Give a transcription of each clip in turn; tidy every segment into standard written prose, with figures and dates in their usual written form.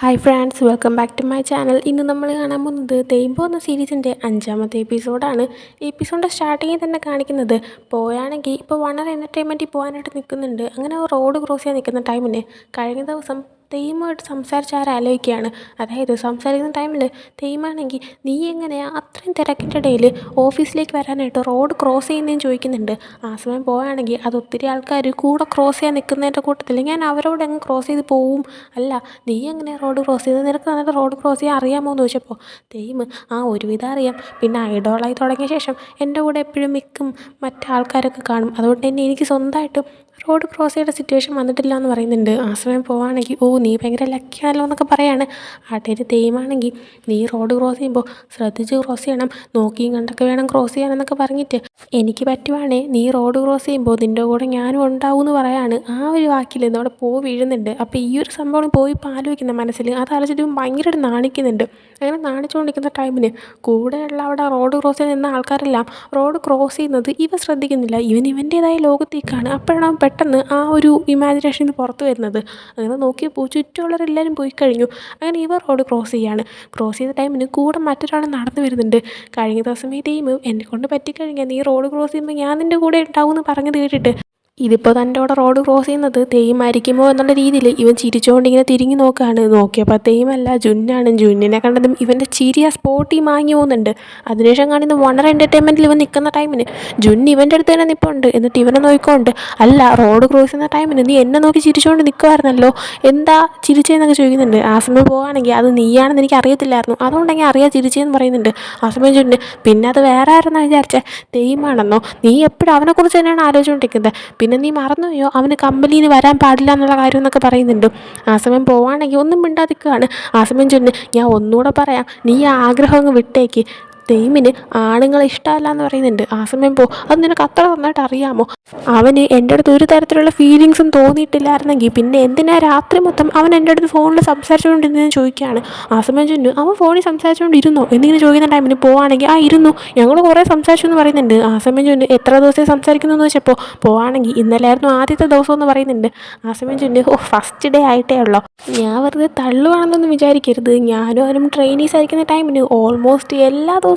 Hi friends, welcome back to my channel. ഇന്ന് നമ്മൾ കാണാൻ പോകുന്നത് തേമ്പോ എന്ന സീരീസിൻ്റെ 5ാമത്തെ എപ്പിസോഡാണ്. ഈ എപ്പിസോഡിൻ്റെ സ്റ്റാർട്ടിങ്ങിൽ തന്നെ കാണിക്കുന്നത് പോയാണെങ്കിൽ ഇപ്പോൾ വണ്ണർ എൻ്റർടൈൻമെൻറ്റിൽ പോകാനായിട്ട് നിൽക്കുന്നുണ്ട്. അങ്ങനെ റോഡ് ക്രോസ് ചെയ്യാൻ നിൽക്കുന്ന ടൈമിന് കഴിഞ്ഞ ദിവസം തെയ്യമായിട്ട് സംസാരിച്ച് ആലോചിക്കുകയാണ്. അതായത് സംസാരിക്കുന്ന ടൈമിൽ തെയ്യമാണെങ്കിൽ നീ എങ്ങനെയാണ് അത്രയും തിരക്കിൻ്റെ ഇടയിൽ ഓഫീസിലേക്ക് വരാനായിട്ട് റോഡ് ക്രോസ് ചെയ്യുന്നതെന്ന് ചോദിക്കുന്നുണ്ട്. ആ സമയം പോവുകയാണെങ്കിൽ അത് ഒത്തിരി ആൾക്കാർ കൂടെ ക്രോസ് ചെയ്യാൻ നിൽക്കുന്നതിൻ്റെ കൂട്ടത്തിൽ ഞാൻ അവരോട് അങ്ങ് ക്രോസ് ചെയ്ത് പോവും. അല്ല, നീ എങ്ങനെ റോഡ് ക്രോസ് ചെയ്ത് നിനക്ക് നന്നായിട്ട് റോഡ് ക്രോസ് ചെയ്യാൻ അറിയാമോ എന്ന് ചോദിച്ചപ്പോൾ തെയ്യം ഒരുവിധം അറിയാം, പിന്നെ ഐഡോളായി തുടങ്ങിയ ശേഷം എൻ്റെ കൂടെ എപ്പോഴും മിക്കും മറ്റാൾക്കാരൊക്കെ കാണും, അതുകൊണ്ട് തന്നെ എനിക്ക് സ്വന്തമായിട്ട് റോഡ് ക്രോസ് ചെയ്യേണ്ട സിറ്റുവേഷൻ വന്നിട്ടില്ല എന്ന് പറയുന്നുണ്ട്. ആ സമയം പോവുകയാണെങ്കിൽ നീ ഭയങ്കര ലക്കിയാണല്ലോ എന്നൊക്കെ പറയാണ്. ആട്ടേര് തെയ്യമാണെങ്കിൽ നീ റോഡ് ക്രോസ് ചെയ്യുമ്പോൾ ശ്രദ്ധിച്ച് ക്രോസ് ചെയ്യണം, നോക്കിയും കണ്ടൊക്കെ വേണം ക്രോസ് ചെയ്യാനെന്നൊക്കെ പറഞ്ഞിട്ട് എനിക്ക് പറ്റുവാണേ നീ റോഡ് ക്രോസ് ചെയ്യുമ്പോൾ നിൻ്റെ കൂടെ ഞാനും ഉണ്ടാവും എന്ന് പറയാണ്. ആ ഒരു വാക്കിൽ നമ്മുടെ വീഴുന്നുണ്ട്. അപ്പോൾ ഈ ഒരു സംഭവം പോയി ഇപ്പോൾ ആലോചിക്കുന്ന മനസ്സിൽ അത് ആലോചിച്ചിട്ട് ഭയങ്കരമായിട്ട് നാണിക്കുന്നുണ്ട്. അങ്ങനെ നാണിച്ചുകൊണ്ടിരിക്കുന്ന ടൈമിന് കൂടെയുള്ള അവിടെ റോഡ് ക്രോസ് ചെയ്ത് നിന്ന ആൾക്കാരെല്ലാം റോഡ് ക്രോസ് ചെയ്യുന്നത് ഇവ ശ്രദ്ധിക്കുന്നില്ല. ഇവൻ്റേതായ ലോകത്തേക്കാണ്. അപ്പോഴാണ് പെട്ടെന്ന് ആ ഒരു ഇമാജിനേഷനിൽ പുറത്ത് വരുന്നത്. അങ്ങനെ നോക്കിയപ്പോൾ ചുറ്റുമുള്ളവരെല്ലാവരും പോയി കഴിഞ്ഞു. അങ്ങനെ ഇവർ റോഡ് ക്രോസ് ചെയ്യാണ്. ക്രോസ് ചെയ്ത ടൈമിന് കൂടെ മറ്റൊരാൾ നടന്നു വരുന്നുണ്ട്. കഴിഞ്ഞ ദിവസം ഈ ടീം എന്നെക്കൊണ്ട് പറ്റിക്കഴിഞ്ഞാൽ നീ റോഡ് ക്രോസ് ചെയ്യുമ്പോൾ ഞാൻ നിൻ്റെ കൂടെ ഉണ്ടാവും എന്ന് പറഞ്ഞത് കേട്ടിട്ട് ഇതിപ്പോൾ തൻ്റെ കൂടെ റോഡ് ക്രോസ് ചെയ്യുന്നത് തെയ്യമായിരിക്കുമോ എന്നുള്ള രീതിയിൽ ഇവൻ ചിരിച്ചുകൊണ്ടിങ്ങനെ തിരിഞ്ഞു നോക്കുകയാണ്. നോക്കിയപ്പോൾ തെയ്യമല്ല, ജുന്നാണ്. ജുന്നിനെ കണ്ടതും ഇവൻ്റെ ചിരി ആ സ്പോട്ടിൽ മാങ്ങി പോകുന്നുണ്ട്. അതിനുശേഷം കാണുന്ന വണ്ണർ എൻ്റർടൈൻമെൻറ്റിൽ ഇവൻ നിൽക്കുന്ന ടൈമിന് ജുന്ന് ഇവൻ്റെ അടുത്ത് തന്നെ നിൽപ്പുണ്ട്. എന്നിട്ട് ഇവനെ നോക്കിക്കൊണ്ട്, അല്ല റോഡ് ക്രോസ് ചെയ്യുന്ന ടൈമിന് നീ എന്നെ നോക്കി ചിരിച്ചുകൊണ്ട് നിൽക്കുമായിരുന്നല്ലോ, എന്താ ചിരിച്ചതെന്നൊക്കെ ചോദിക്കുന്നുണ്ട്. ആ സമയം പോവുകയാണെങ്കിൽ അത് നീയാണെന്ന് എനിക്ക് അറിയത്തില്ലായിരുന്നു, അതുകൊണ്ടെങ്കിൽ അറിയാൻ ചിരിച്ചതെന്ന് പറയുന്നുണ്ട്. ആ സമയം ജുന്ന്, പിന്നെ അത് വേറെ ആരെന്നാണ് വിചാരിച്ചേ, തെയ്യമാണെന്നോ, നീ എപ്പോഴും അവനെക്കുറിച്ച് തന്നെയാണ് ആലോചിച്ചുകൊണ്ടിരിക്കുന്നത്, പിന്നെ നീ മറന്നുപോയോ അവന് കമ്പനിയിൽ വരാൻ പാടില്ല എന്നുള്ള കാര്യം എന്നൊക്കെ പറയുന്നുണ്ട്. ആ സമയം പോവുകയാണെങ്കിൽ ഒന്നും മിണ്ടാതിരിക്കുകയാണ്. ആ സമയം ചൊല്ല്, ഞാൻ ഒന്നുകൂടെ പറയാം, നീ ആ ആഗ്രഹം അങ്ങ് വിട്ടേക്ക്, തെയ്യമിന് ആണുങ്ങളെ ഇഷ്ടമല്ല എന്ന് പറയുന്നുണ്ട്. ആ സമയം അത് നിനക്ക് അത്ര നന്നായിട്ട് അറിയാമോ, അവന് എൻ്റെ അടുത്ത് ഒരു തരത്തിലുള്ള ഫീലിങ്സും തോന്നിയിട്ടില്ലായിരുന്നെങ്കിൽ പിന്നെ എന്തിനാ രാത്രി മൊത്തം അവൻ എൻ്റെ അടുത്ത് ഫോണിൽ സംസാരിച്ചുകൊണ്ടിരുന്നതെന്ന് ചോദിക്കുകയാണ്. ആ സമയം ചൊന്നു, അവൻ ഫോണിൽ സംസാരിച്ചുകൊണ്ടിരുന്നോ എന്നിങ്ങനെ ചോദിക്കുന്ന ടൈമിന് പോവുകയാണെങ്കിൽ ഇരുന്നു, ഞങ്ങൾ കുറേ സംസാരിച്ചു എന്ന് പറയുന്നുണ്ട്. ആ സമയം ചൊന്നു, എത്ര ദിവസം സംസാരിക്കുന്നു എന്ന് വെച്ചപ്പോൾ പോവുകയാണെങ്കിൽ ഇന്നലെയായിരുന്നു ആദ്യത്തെ ദിവസം എന്ന് പറയുന്നുണ്ട്. ആ സമയം ചൊന്നു, ഫസ്റ്റ് ഡേ ആയിട്ടേ ഉള്ളോ, ഞാൻ വെറുതെ തള്ളുവാണെന്നൊന്നും വിചാരിക്കരുത്, ഞാനും അവനും ട്രെയിനീസ് ആയിരിക്കുന്ന ടൈമിന് ഓൾമോസ്റ്റ് എല്ലാ ദിവസവും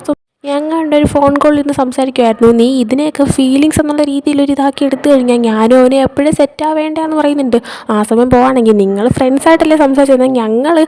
ഞങ്ങളുടെ ഒരു ഫോൺ കോളിൽ നിന്ന് സംസാരിക്കുമായിരുന്നു. നീ ഇതിനെയൊക്കെ ഫീലിങ്സ് എന്നുള്ള രീതിയിലൊരു ഇതാക്കി എടുത്തു കഴിഞ്ഞാൽ ഞാനും അവനെ എപ്പോഴും സെറ്റാവേണ്ടെന്ന് പറയുന്നുണ്ട്. ആ സമയം പോവുകയാണെങ്കിൽ നിങ്ങൾ ഫ്രണ്ട്സായിട്ടല്ലേ സംസാരിച്ചിരുന്നത്, ഞങ്ങൾ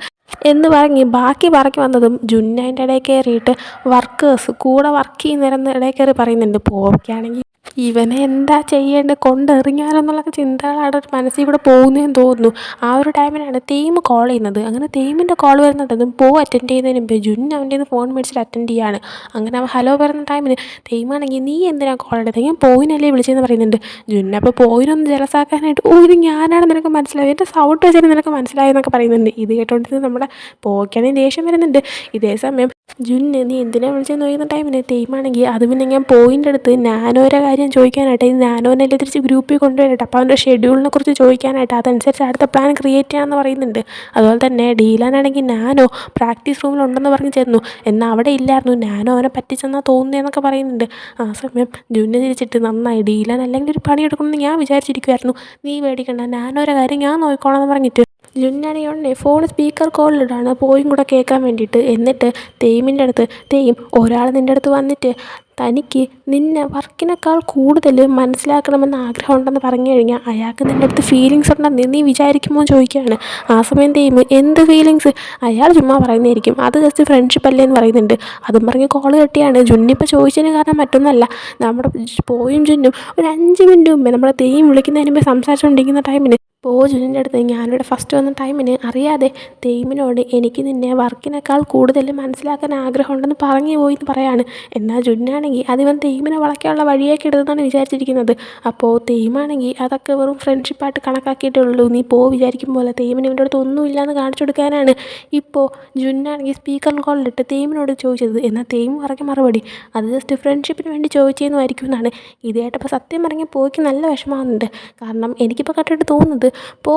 എന്ന് പറഞ്ഞ് ബാക്കി പറക്കി വന്നതും ജുന്നതിൻ്റെ ഇടയിൽ കയറിയിട്ട് വർക്കേഴ്സ് കൂടെ വർക്ക് ചെയ്യുന്നവരെന്ന് ഇടയിൽ കയറി പറയുന്നുണ്ട്. പോവുകയാണെങ്കിൽ ഇവനെ എന്താ ചെയ്യേണ്ടത്, കൊണ്ടെറിഞ്ഞാലെന്നുള്ള ചിന്തകളാണ് മനസ്സിൽ കൂടെ പോകുന്നതെന്ന് തോന്നുന്നു. ആ ഒരു ടൈമിലാണ് തെയ്യം കോൾ ചെയ്യുന്നത്. അങ്ങനെ തെയ്യമിൻ്റെ കോൾ വരുന്നുണ്ടെന്നും അറ്റൻഡ് ചെയ്യുന്നതിന് മുമ്പ് ജുന്ന് അവൻ്റെ നിന്ന് ഫോൺ മേടിച്ചിട്ട് അറ്റൻഡ് ചെയ്യാണ്. അങ്ങനെ അവൻ ഹലോ പറയുന്ന ടൈമിന് തെയ്യമാണെങ്കിൽ നീ എന്തിനാണ് കോൾ എടുത്തത്, ഞാൻ പോയിനല്ലേ വിളിച്ചതെന്ന് പറയുന്നുണ്ട്. ജുന്ന് അപ്പോൾ പോയിനൊന്ന് ജലസാക്കാനായിട്ട് ഇത് ഞാനാണ് നിനക്ക് മനസ്സിലായി, എൻ്റെ സൗണ്ട് വെച്ചാൽ നിനക്ക് മനസ്സിലായെന്നൊക്കെ പറയുന്നുണ്ട്. ഇത് കേട്ടോണ്ടിരുന്ന് നമ്മുടെ പോക്കാണെങ്കിൽ ദേഷ്യം വരുന്നുണ്ട്. ഇതേ സമയം ജുന്ന് നീ എന്തിനാണ് വിളിച്ചതെന്ന് ചോദിക്കുന്ന ടൈമിന് തെയ്യമാണെങ്കിൽ അത് പിന്നെ ഞാൻ പോയിൻ്റെ അടുത്ത് നാനോരെ കാര്യം ചോദിക്കാനായിട്ട്, ഈ നാനോനെല്ലാം തിരിച്ച് ഗ്രൂപ്പിൽ കൊണ്ടുവരട്ടെ, അപ്പോൾ അവൻ്റെ ഷെഡ്യൂളിനെ കുറിച്ച് ചോദിക്കാനായിട്ട് അതനുസരിച്ച് അടുത്ത പ്ലാൻ ക്രിയേറ്റ് ചെയ്യാമെന്ന് പറയുന്നുണ്ട്. അതുപോലെ തന്നെ ഡീലാനാണെങ്കിൽ നാനോ പ്രാക്ടീസ് റൂമിലുണ്ടെന്ന് പറഞ്ഞ് ചെന്നു, എന്നാൽ അവിടെ ഇല്ലായിരുന്നു, നാനോ അവനെ പറ്റിച്ചെന്നാൽ തോന്നുന്നതെന്നൊക്കെ പറയുന്നുണ്ട്. ആ സമയം ജുന്ന് തിരിച്ചിട്ട്, നന്നായി, ഡീലാൻ അല്ലെങ്കിൽ ഒരു പണി എടുക്കണമെന്ന് ഞാൻ വിചാരിച്ചിരിക്കുമായിരുന്നു, നീ പേടിക്കണ്ട, നാനോരെ കാര്യം ഞാൻ നോക്കിക്കോളാം എന്ന് പറഞ്ഞിട്ട് ജുന്നാണെങ്കിൽ ഉടനെ ഫോൺ സ്പീക്കർ കോളിലിടാണ് പോയും കൂടെ കേൾക്കാൻ വേണ്ടിയിട്ട്. എന്നിട്ട് തെയ്യമിൻ്റെ അടുത്ത്, തെയ്യം ഒരാൾ നിൻ്റെ അടുത്ത് വന്നിട്ട് തനിക്ക് നിന്നെ വർക്കിനേക്കാൾ കൂടുതൽ മനസ്സിലാക്കണമെന്ന് ആഗ്രഹമുണ്ടെന്ന് പറഞ്ഞു കഴിഞ്ഞാൽ അയാൾക്ക് നിൻ്റെ അടുത്ത് ഫീലിങ്സ് ഉണ്ടെന്ന് നീ വിചാരിക്കുമോ എന്ന് ചോദിക്കുകയാണ്. ആ സമയം തെയ്യം, എന്ത് ഫീലിങ്സ്, അയാൾ ചുമ്മാ പറയുന്നതായിരിക്കും, അത് ജസ്റ്റ് ഫ്രണ്ട്ഷിപ്പ് അല്ലേ എന്ന് പറയുന്നുണ്ട്. അതും പറഞ്ഞ് കോൾ കെട്ടിയാണ്. ജുന്നിപ്പോൾ ചോദിച്ചതിന് കാരണം മറ്റൊന്നല്ല, നമ്മുടെ പോയും ജുന്നും ഒരു 5 മിനിറ്റ് മുമ്പേ നമ്മുടെ തെയ്യം വിളിക്കുന്നതിന് മുമ്പേ സംസാരിച്ചുകൊണ്ടിരിക്കുന്ന ടൈമിന് ജുന്നിൻ്റെ അടുത്ത് ഞാനിവിടെ ഫസ്റ്റ് വന്ന ടൈമിന് അറിയാതെ തെയ്യമിനോട് എനിക്ക് നിന്നെ വർക്കിനേക്കാൾ കൂടുതൽ മനസ്സിലാക്കാൻ ആഗ്രഹമുണ്ടെന്ന് പറഞ്ഞു പോയി എന്ന് പറയാണ്. എന്നാൽ ജുന്നാണെങ്കിൽ അതിവൻ തെയ്യമിനെ വളയ്ക്കാനുള്ള വഴിയൊക്കെ എടുത്തെന്നാണ് വിചാരിച്ചിരിക്കുന്നത്. അപ്പോൾ തെയ്യമാണെങ്കിൽ അതൊക്കെ വെറും ഫ്രണ്ട്ഷിപ്പായിട്ട് കണക്കാക്കിയിട്ടേ ഉള്ളൂ, നീ വിചാരിക്കും പോലെ തെയ്യമിന് ഇവൻ്റെ അടുത്ത് ഒന്നുമില്ലയെന്ന് കാണിച്ചു കൊടുക്കാനാണ് ഇപ്പോൾ ജുന്നാണെങ്കിൽ സ്പീക്കർ കോളിലിട്ട് തെയ്യമിനോട് ചോദിച്ചത്. എന്നാൽ തെയ്യം പറഞ്ഞ മറുപടി അത് ജസ്റ്റ് ഫ്രണ്ട്ഷിപ്പിന് വേണ്ടി ചോദിച്ചതെന്നുമായിരിക്കും എന്നാണ്. ഇത് കേട്ടപ്പോൾ സത്യം പറഞ്ഞാൽ പോയിക്ക് നല്ല വിഷമമാകുന്നുണ്ട്. കാരണം എനിക്കിപ്പോൾ കണ്ടിട്ട് തോന്നുന്നത്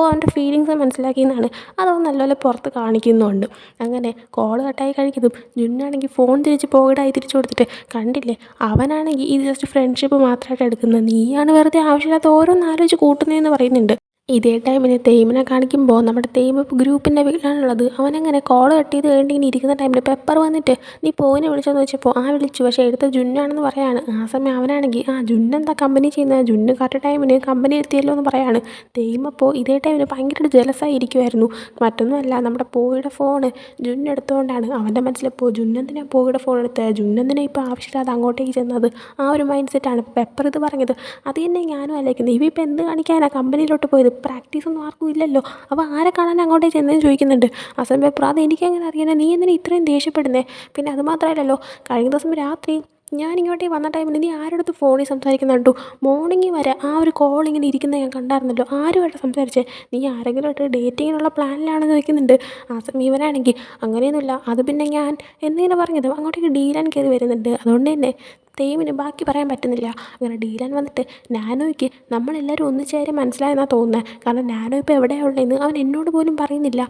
അവൻ്റെ ഫീലിങ്സ് മനസ്സിലാക്കിയെന്നാണ്, അതവൻ നല്ലപോലെ പുറത്ത് കാണിക്കുന്നുമുണ്ട്. അങ്ങനെ കോൾ കട്ടായി കഴിക്കുന്നതും ജുന്നാണെങ്കിൽ ഫോൺ തിരിച്ച് പോകടായി തിരിച്ചു കൊടുത്തിട്ട്, കണ്ടില്ലേ അവനാണെങ്കിൽ ഇത് ജസ്റ്റ് ഫ്രണ്ട്ഷിപ്പ് മാത്രമായിട്ട് എടുക്കുന്നത്, നീയാണ് വെറുതെ ആവശ്യമില്ലാത്ത ഓരോന്ന് ആലോചിച്ച് കൂട്ടുന്നതെന്ന് പറയുന്നുണ്ട്. ഇതേ ടൈമിന് തെയ്മിനെ കാണിക്കുമ്പോൾ നമ്മുടെ തെയ്യം ഗ്രൂപ്പിൻ്റെ വീട്ടിലാണുള്ളത്. അവനങ്ങനെ കോൾ കട്ട് ചെയ്ത് കഴിഞ്ഞ് ഇങ്ങനെ ഇരിക്കുന്ന ടൈമിൽ പെപ്പർ വന്നിട്ട് നീ പോയിനെ വിളിച്ചോന്ന് ചോദിച്ചപ്പോൾ വിളിച്ചു, പക്ഷേ എടുത്ത ജുന്നാണെന്ന് പറയാണ്. ആ സമയം അവനാണെങ്കിൽ ജുന്നെന്താ കമ്പനി ചെയ്യുന്നത്, ജുന്ന് കറക്റ്റ് ടൈമിന് കമ്പനി എത്തിയല്ലോ എന്ന് പറയാണ്. തെയ്യം അപ്പോൾ ഇതേ ടൈമിന് ഭയങ്കര ജലസായി ഇരിക്കുമായിരുന്നു. മറ്റൊന്നുമല്ല, നമ്മുടെ പോയുടെ ഫോണ് ജുന്ന് എടുത്തുകൊണ്ടാണ്. അവൻ്റെ മനസ്സിലിപ്പോൾ ജുന്നെന്തിനാണ് പോയുടെ ഫോൺ എടുത്തത്, ജുന്നെന്തിനാണ് ഇപ്പോൾ ആവശ്യമില്ലാതെ അങ്ങോട്ടേക്ക് ചെന്നത്, ആ ഒരു മൈൻഡ് സെറ്റാണ് പെപ്പർ ഇത് പറഞ്ഞത്. അത് തന്നെ ഞാനും ആലോചിക്കുന്നത്. ഇവ ഇപ്പോൾ എന്ത് കാണിക്കാനാണ് കമ്പനിയിലോട്ട് പോയത്, പ്രാക്ടീസൊന്നും ആർക്കും ഇല്ലല്ലോ, അപ്പോൾ ആരെ കാണാൻ അങ്ങോട്ടേ ചെന്നതെന്ന് ചോദിക്കുന്നുണ്ട്. അസം പേപ്പർ അത് എനിക്കെങ്ങനെ അറിയാനാ, നീ എന്തിനാ ഇത്രയും ദേഷ്യപ്പെടുന്നേ, പിന്നെ അത് മാത്രമല്ലല്ലോ കഴിഞ്ഞ ദിവസം രാത്രി ഞാനിങ്ങോട്ടേ വന്ന ടൈമിൽ നീ ആരോടത്ത് ഫോണിൽ സംസാരിക്കുന്ന കണ്ടു, മോർണിംഗ് വരെ ആ ഒരു കോൾ ഇങ്ങനെ ഇരിക്കുന്നത് ഞാൻ കണ്ടായിരുന്നല്ലോ, ആരുമായിട്ട് സംസാരിച്ചേ, നീ ആരെങ്കിലുമായിട്ട് ഡേറ്റിങ്ങിനുള്ള പ്ലാനിലാണെന്ന് ചോദിക്കുന്നുണ്ട്. ആ സമയം ഇവനാണെങ്കിൽ അങ്ങനെയൊന്നുമില്ല, അത് പിന്നെ ഞാൻ എന്നിങ്ങനെ പറഞ്ഞത് അങ്ങോട്ടേക്ക് ഡീലാൻ കയറി വരുന്നുണ്ട്. അതുകൊണ്ട് തന്നെ തെയ്യമിന് ബാക്കി പറയാൻ പറ്റുന്നില്ല. അങ്ങനെ ഡീലാൻ വന്നിട്ട് നാനോയ്ക്ക് നമ്മളെല്ലാവരും ഒന്നിച്ചേരെ മനസ്സിലായെന്നാണ് തോന്നുന്നത്, കാരണം നാനോ ഇപ്പോൾ എവിടെയാണ് ഉള്ളതെന്ന് അവൻ എന്നോട് പോലും പറയുന്നില്ല.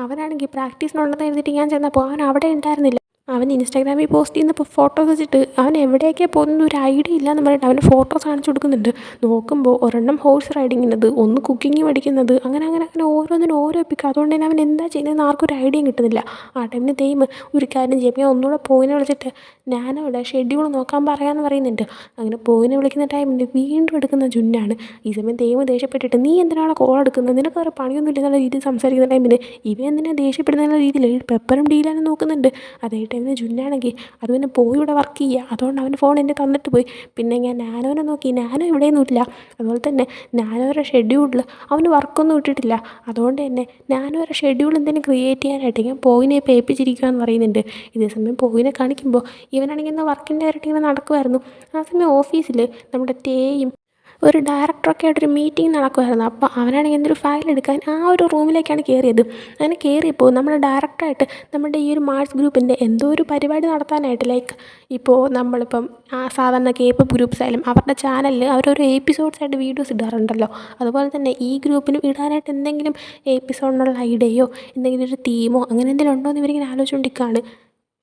അവനാണെങ്കിൽ പ്രാക്ടീസിനുള്ളതെന്ന് എഴുതിയിട്ട് ഞാൻ ചെന്നപ്പോൾ അവൻ അവിടെ ഉണ്ടായിരുന്നില്ല. അവൻ ഇൻസ്റ്റാഗ്രാമിൽ പോസ്റ്റ് ചെയ്യുന്നപ്പോൾ ഫോട്ടോസ് വെച്ചിട്ട് അവൻ എവിടെയൊക്കെയാണ് പോകുന്നത് ഒരു ഐഡിയ ഇല്ലയെന്ന് പറഞ്ഞിട്ട് അവൻ്റെ ഫോട്ടോസ് കാണിച്ചു കൊടുക്കുന്നുണ്ട്. നോക്കുമ്പോൾ ഒരെണ്ണം ഹോഴ്സ് റൈഡിങ്ങിനത്, ഒന്ന് കുക്കിംഗ് പഠിക്കുന്നത്, അങ്ങനെ അങ്ങനെ അങ്ങനെ ഓരോന്നിനും ഓരോ പിക്ക്. അതുകൊണ്ട് തന്നെ അവൻ എന്താ ചെയ്യുന്നതെന്ന് ആർക്കും ഒരു ഐഡിയയും കിട്ടുന്നില്ല. ആ ടൈമിന് തെയ്യം ഒരു കാര്യം ചെയ്യും, ഞാൻ ഒന്നുകൂടെ പോയിനെ വിളിച്ചിട്ട് ഞാനവിടെ ഷെഡ്യൂൾ നോക്കാൻ പറയാമെന്ന് പറയുന്നുണ്ട്. അങ്ങനെ പോയിനെ വിളിക്കുന്ന ടൈമിൽ വീണ്ടും എടുക്കുന്ന ജുന്നാണ്. ഈ സമയം തെയ്യം ദേഷ്യപ്പെട്ടിട്ട് നീ എന്തിനാണ് കോൾ എടുക്കുന്നത്, നിനക്ക് വേറെ പണിയൊന്നും ഇല്ലെന്നുള്ള രീതിയിൽ സംസാരിക്കുന്ന ടൈമിൽ ഇവ എന്തിനാണ് ദേഷ്യപ്പെടുന്ന രീതിയിൽ പെപ്പറും ഡീലാനും നോക്കുന്നുണ്ട്. അതേ ടൈമിൽ ജുന്നാണെങ്കിൽ അത് പിന്നെ പോയി ഇവിടെ വർക്ക് ചെയ്യുക, അതുകൊണ്ട് അവൻ്റെ ഫോൺ എന്നെ തന്നിട്ട് പോയി. പിന്നെ ഞാൻ നാനോനെ നോക്കി, നാനോ ഇവിടെയൊന്നുമില്ല. അതുപോലെ തന്നെ നാനോയുടെ ഷെഡ്യൂളിൽ അവന് വർക്കൊന്നും ഇട്ടിട്ടില്ല. അതുകൊണ്ട് തന്നെ നാനോയുടെ ഷെഡ്യൂൾ എന്തെങ്കിലും ക്രിയേറ്റ് ചെയ്യാനായിട്ട് ഞാൻ പോയിനെ ഇപ്പോൾ ഏൽപ്പിച്ചിരിക്കുക എന്ന് പറയുന്നുണ്ട്. ഇതേ സമയം പോയിനെ കാണിക്കുമ്പോൾ ഇവനാണെങ്കിൽ ഇന്ന് വർക്കിൻ്റെ ആയിട്ട് ഇങ്ങനെ നടക്കുമായിരുന്നു. ആ സമയം ഓഫീസിൽ നമ്മുടെ തേയും ഒരു ഡയറക്ടറൊക്കെ ആയിട്ടൊരു മീറ്റിംഗ് നടക്കുമായിരുന്നു. അപ്പോൾ അവനാണെങ്കിൽ എന്തൊരു ഫയൽ എടുക്കാൻ ആ ഒരു റൂമിലേക്കാണ് കയറിയത്. അങ്ങനെ കയറിയപ്പോൾ നമ്മുടെ ഡയറക്ടറായിട്ട് നമ്മുടെ ഈ ഒരു മാർസ് ഗ്രൂപ്പിൻ്റെ എന്തോ ഒരു പരിപാടി നടത്താനായിട്ട്, ലൈക്ക് ഇപ്പോൾ നമ്മളിപ്പം സാധാരണ കേപ്പ് ഗ്രൂപ്പ്സ് ആയാലും അവരുടെ ചാനലിൽ അവരൊരു എപ്പിസോഡ്സായിട്ട് വീഡിയോസ് ഇടാറുണ്ടല്ലോ, അതുപോലെ തന്നെ ഈ ഗ്രൂപ്പിനും ഇടാനായിട്ട് എന്തെങ്കിലും എപ്പിസോഡിനുള്ള ഐഡിയയോ എന്തെങ്കിലും ഒരു തീമോ അങ്ങനെ എന്തെങ്കിലും ഉണ്ടോ എന്ന് ഇവരിങ്ങനെ ആലോചിച്ചുകൊണ്ടിരിക്കുകയാണ്.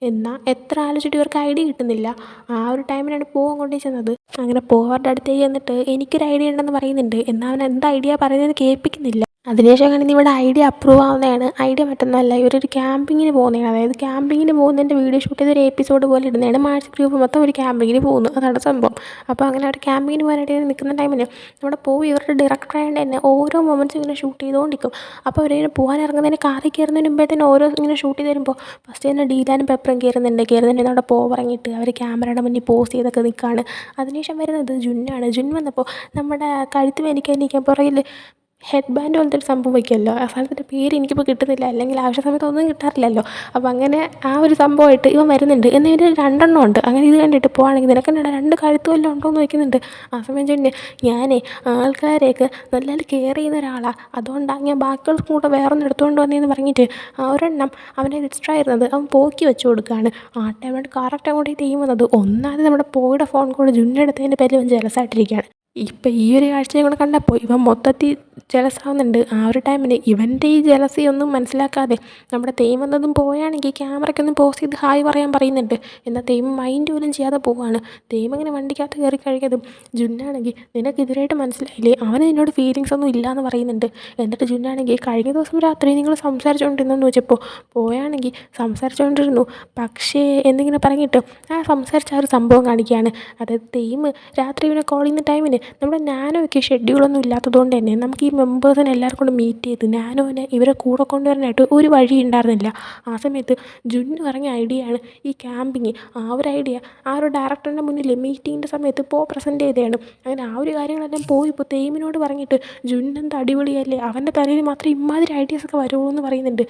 എന്നാൽ എത്ര ആലോചിച്ചിട്ട് ഇവർക്ക് ഐഡിയ കിട്ടുന്നില്ല. ആ ഒരു ടൈമിലാണ് അങ്ങോട്ടേ ചെന്നത്. അങ്ങനെ അവരുടെ അടുത്തേക്ക് ചെന്നിട്ട് എനിക്കൊരു ഐഡിയ ഉണ്ടെന്ന് പറയുന്നുണ്ട്. എന്നാൽ അവൻ എന്താ ഐഡിയ പറയുന്നത് കേൾപ്പിക്കുന്നില്ല. അതിനുശേഷം ഇവിടെ ഐഡിയ അപ്രൂവ് ആവുന്നതാണ്. ഐഡിയ മറ്റൊന്നുമല്ല, ഇവരൊരു ക്യാമ്പിങ്ങിന് പോകുന്നതാണ്. അതായത് ക്യാമ്പിങ്ങിന് പോകുന്നതിൻ്റെ വീഡിയോ ഷൂട്ട് ചെയ്തൊരു എപ്പിസോഡ് പോലെ ഇടുന്നതാണ്. മാർച്ച് ഗ്രൂപ്പ് മൊത്തം ഒരു ക്യാമ്പിങ്ങിന് പോകുന്നു, അതാണ് സംഭവം. അപ്പോൾ അങ്ങനെ അവർ ക്യാമ്പിങ്ങിന് പോകാനായിട്ട് നിൽക്കുന്ന ടൈമിന് നമ്മുടെ ഇവരുടെ ഡയറക്ടറായതുകൊണ്ട് തന്നെ ഓരോ മൊമെൻറ്റ്സും ഇങ്ങനെ ഷൂട്ട് ചെയ്തുകൊണ്ടിരിക്കും. അപ്പോൾ അവരിങ്ങനെ പോകാൻ ഇറങ്ങുന്നതിന് കാറിൽ കയറുന്നതിന് മുമ്പേ തന്നെ ഓരോ ഇങ്ങനെ ഷൂട്ട് ചെയ്ത് തരുമ്പോൾ ഫസ്റ്റ് തന്നെ ഡീലാനും പെപ്പറും കയറുന്നുണ്ട് അവിടെ ഇറങ്ങിയിട്ട് അവർ ക്യാമറയുടെ മുന്നിൽ പോസ് ചെയ്തൊക്കെ നിൽക്കുകയാണ്. അതിനുശേഷം വരുന്നത് ജുന്നാണ്. ജുൻ വന്നപ്പോൾ നമ്മുടെ കഴുത്ത് വേനിക്കാൻ പുറകിൽ ഹെഡ് ബാൻഡ് പോലത്തെ ഒരു സംഭവം വയ്ക്കുമല്ലോ, ആ സാധനത്തിൻ്റെ പേര് എനിക്കിപ്പോൾ കിട്ടുന്നില്ല, അല്ലെങ്കിൽ ആവശ്യ സമയത്ത് ഒന്നും കിട്ടാറില്ലല്ലോ. അപ്പോൾ അങ്ങനെ ആ ഒരു സംഭവമായിട്ട് ഇവൻ വരുന്നുണ്ട്. എന്നാൽ ഇതിൽ രണ്ടെണ്ണം ഉണ്ട്. അങ്ങനെ ഇത് കണ്ടിട്ട് പോവാണെങ്കിൽ നിനക്കെന്നാ രണ്ട് കഴുത്ത് വല്ലതും ഉണ്ടോ എന്ന് വയ്ക്കുന്നുണ്ട്. ആ സമയം ചെന്ന് ഞാനേ ആൾക്കാരെയൊക്കെ നല്ല കെയർ ചെയ്യുന്ന ഒരാളാണ്, അതുകൊണ്ടാണ് ഞാൻ ബാക്കിയുള്ളവർക്കും കൂടെ വേറൊന്നും എടുത്തുകൊണ്ട് വന്നതെന്ന് പറഞ്ഞിട്ട് ആ ഒരെണ്ണം അവനെ എക്സ്ട്രാ ആയിരുന്നത് അവൻ പോക്കി വെച്ച് കൊടുക്കുകയാണ്. ആ ടൈമായിട്ട് കറക്റ്റ് അങ്ങോട്ടേക്ക് ചെയ്യുന്നത് ഒന്നാമത് നമ്മുടെ പോയുടെ ഫോൺ കൂടെ ജുന്നെടുത്തതിൻ്റെ പേരിൽ അവൻ ജലസായിട്ടിരിക്കുകയാണ്. ഇപ്പം ഈ ഒരു കാഴ്ചയും കൂടെ കണ്ടപ്പോൾ ഇവൻ മൊത്തത്തിൽ ജലസാവുന്നുണ്ട്. ആ ഒരു ടൈമിൽ ഇവൻ്റെ ഈ ജലസി ഒന്നും മനസ്സിലാക്കാതെ നമ്മുടെ തെയ്യം വന്നതും പോയാണെങ്കിൽ ക്യാമറയ്ക്കൊന്നും പോസ് ചെയ്ത് ഹായ് പറയാൻ പറയുന്നുണ്ട്. എന്നാൽ തെയ്യം മൈൻഡ് പോലും ചെയ്യാതെ പോവുകയാണ്. തെയ്യം ഇങ്ങനെ വണ്ടിക്കകത്ത് കയറി കഴിക്കതും ജുന്നാണെങ്കിൽ നിനക്ക് ഇതിനായിട്ട് മനസ്സിലായില്ലേ, അവന് നിന്നോട് ഫീലിങ്സ് ഒന്നും ഇല്ല എന്ന് പറയുന്നുണ്ട്. എന്നിട്ട് ജുന്നാണെങ്കിൽ കഴിഞ്ഞ ദിവസം രാത്രി നിങ്ങൾ സംസാരിച്ചുകൊണ്ടിരുന്നെന്ന് വെച്ചപ്പോൾ പോയാണെങ്കിൽ സംസാരിച്ചുകൊണ്ടിരുന്നു, പക്ഷേ എന്തെങ്കിലും പറഞ്ഞിട്ട് സംസാരിച്ച ആ ഒരു സംഭവം കാണിക്കുകയാണ്. അതായത് തെയ്യം രാത്രി ഇവനെ കോൾ ചെയ്യുന്ന ടൈമിന് നമ്മുടെ നാനോയ്ക്ക് ഷെഡ്യൂളൊന്നും ഇല്ലാത്തതുകൊണ്ട് തന്നെ നമുക്ക് ഈ മെമ്പേഴ്സിനെ എല്ലാവരും കൊണ്ട് മീറ്റ് ചെയ്ത് നാനോനെ ഇവരെ കൂടെ കൊണ്ടുവരാനായിട്ട് ഒരു വഴി ഉണ്ടായിരുന്നില്ല. ആ സമയത്ത് ജുന്ന് പറഞ്ഞ ഐഡിയയാണ് ഈ ക്യാമ്പിങ്. ആ ഒരു ഐഡിയ ആ ഒരു ഡയറക്ടറിൻ്റെ മുന്നിൽ മീറ്റിങ്ങിൻ്റെ സമയത്ത് പ്രസൻറ്റ് ചെയ്തതാണ്. അങ്ങനെ ആ ഒരു കാര്യങ്ങളെല്ലാം ഇപ്പോൾ തെയ്യമിനോട് പറഞ്ഞിട്ട് ജുന്നെന്ത് അടിപൊളിയല്ലേ, അവൻ്റെ തലയിൽ മാത്രം ഇമാതിരി ഐഡിയാസൊക്കെ വരുമോ എന്ന് പറയുന്നുണ്ട്.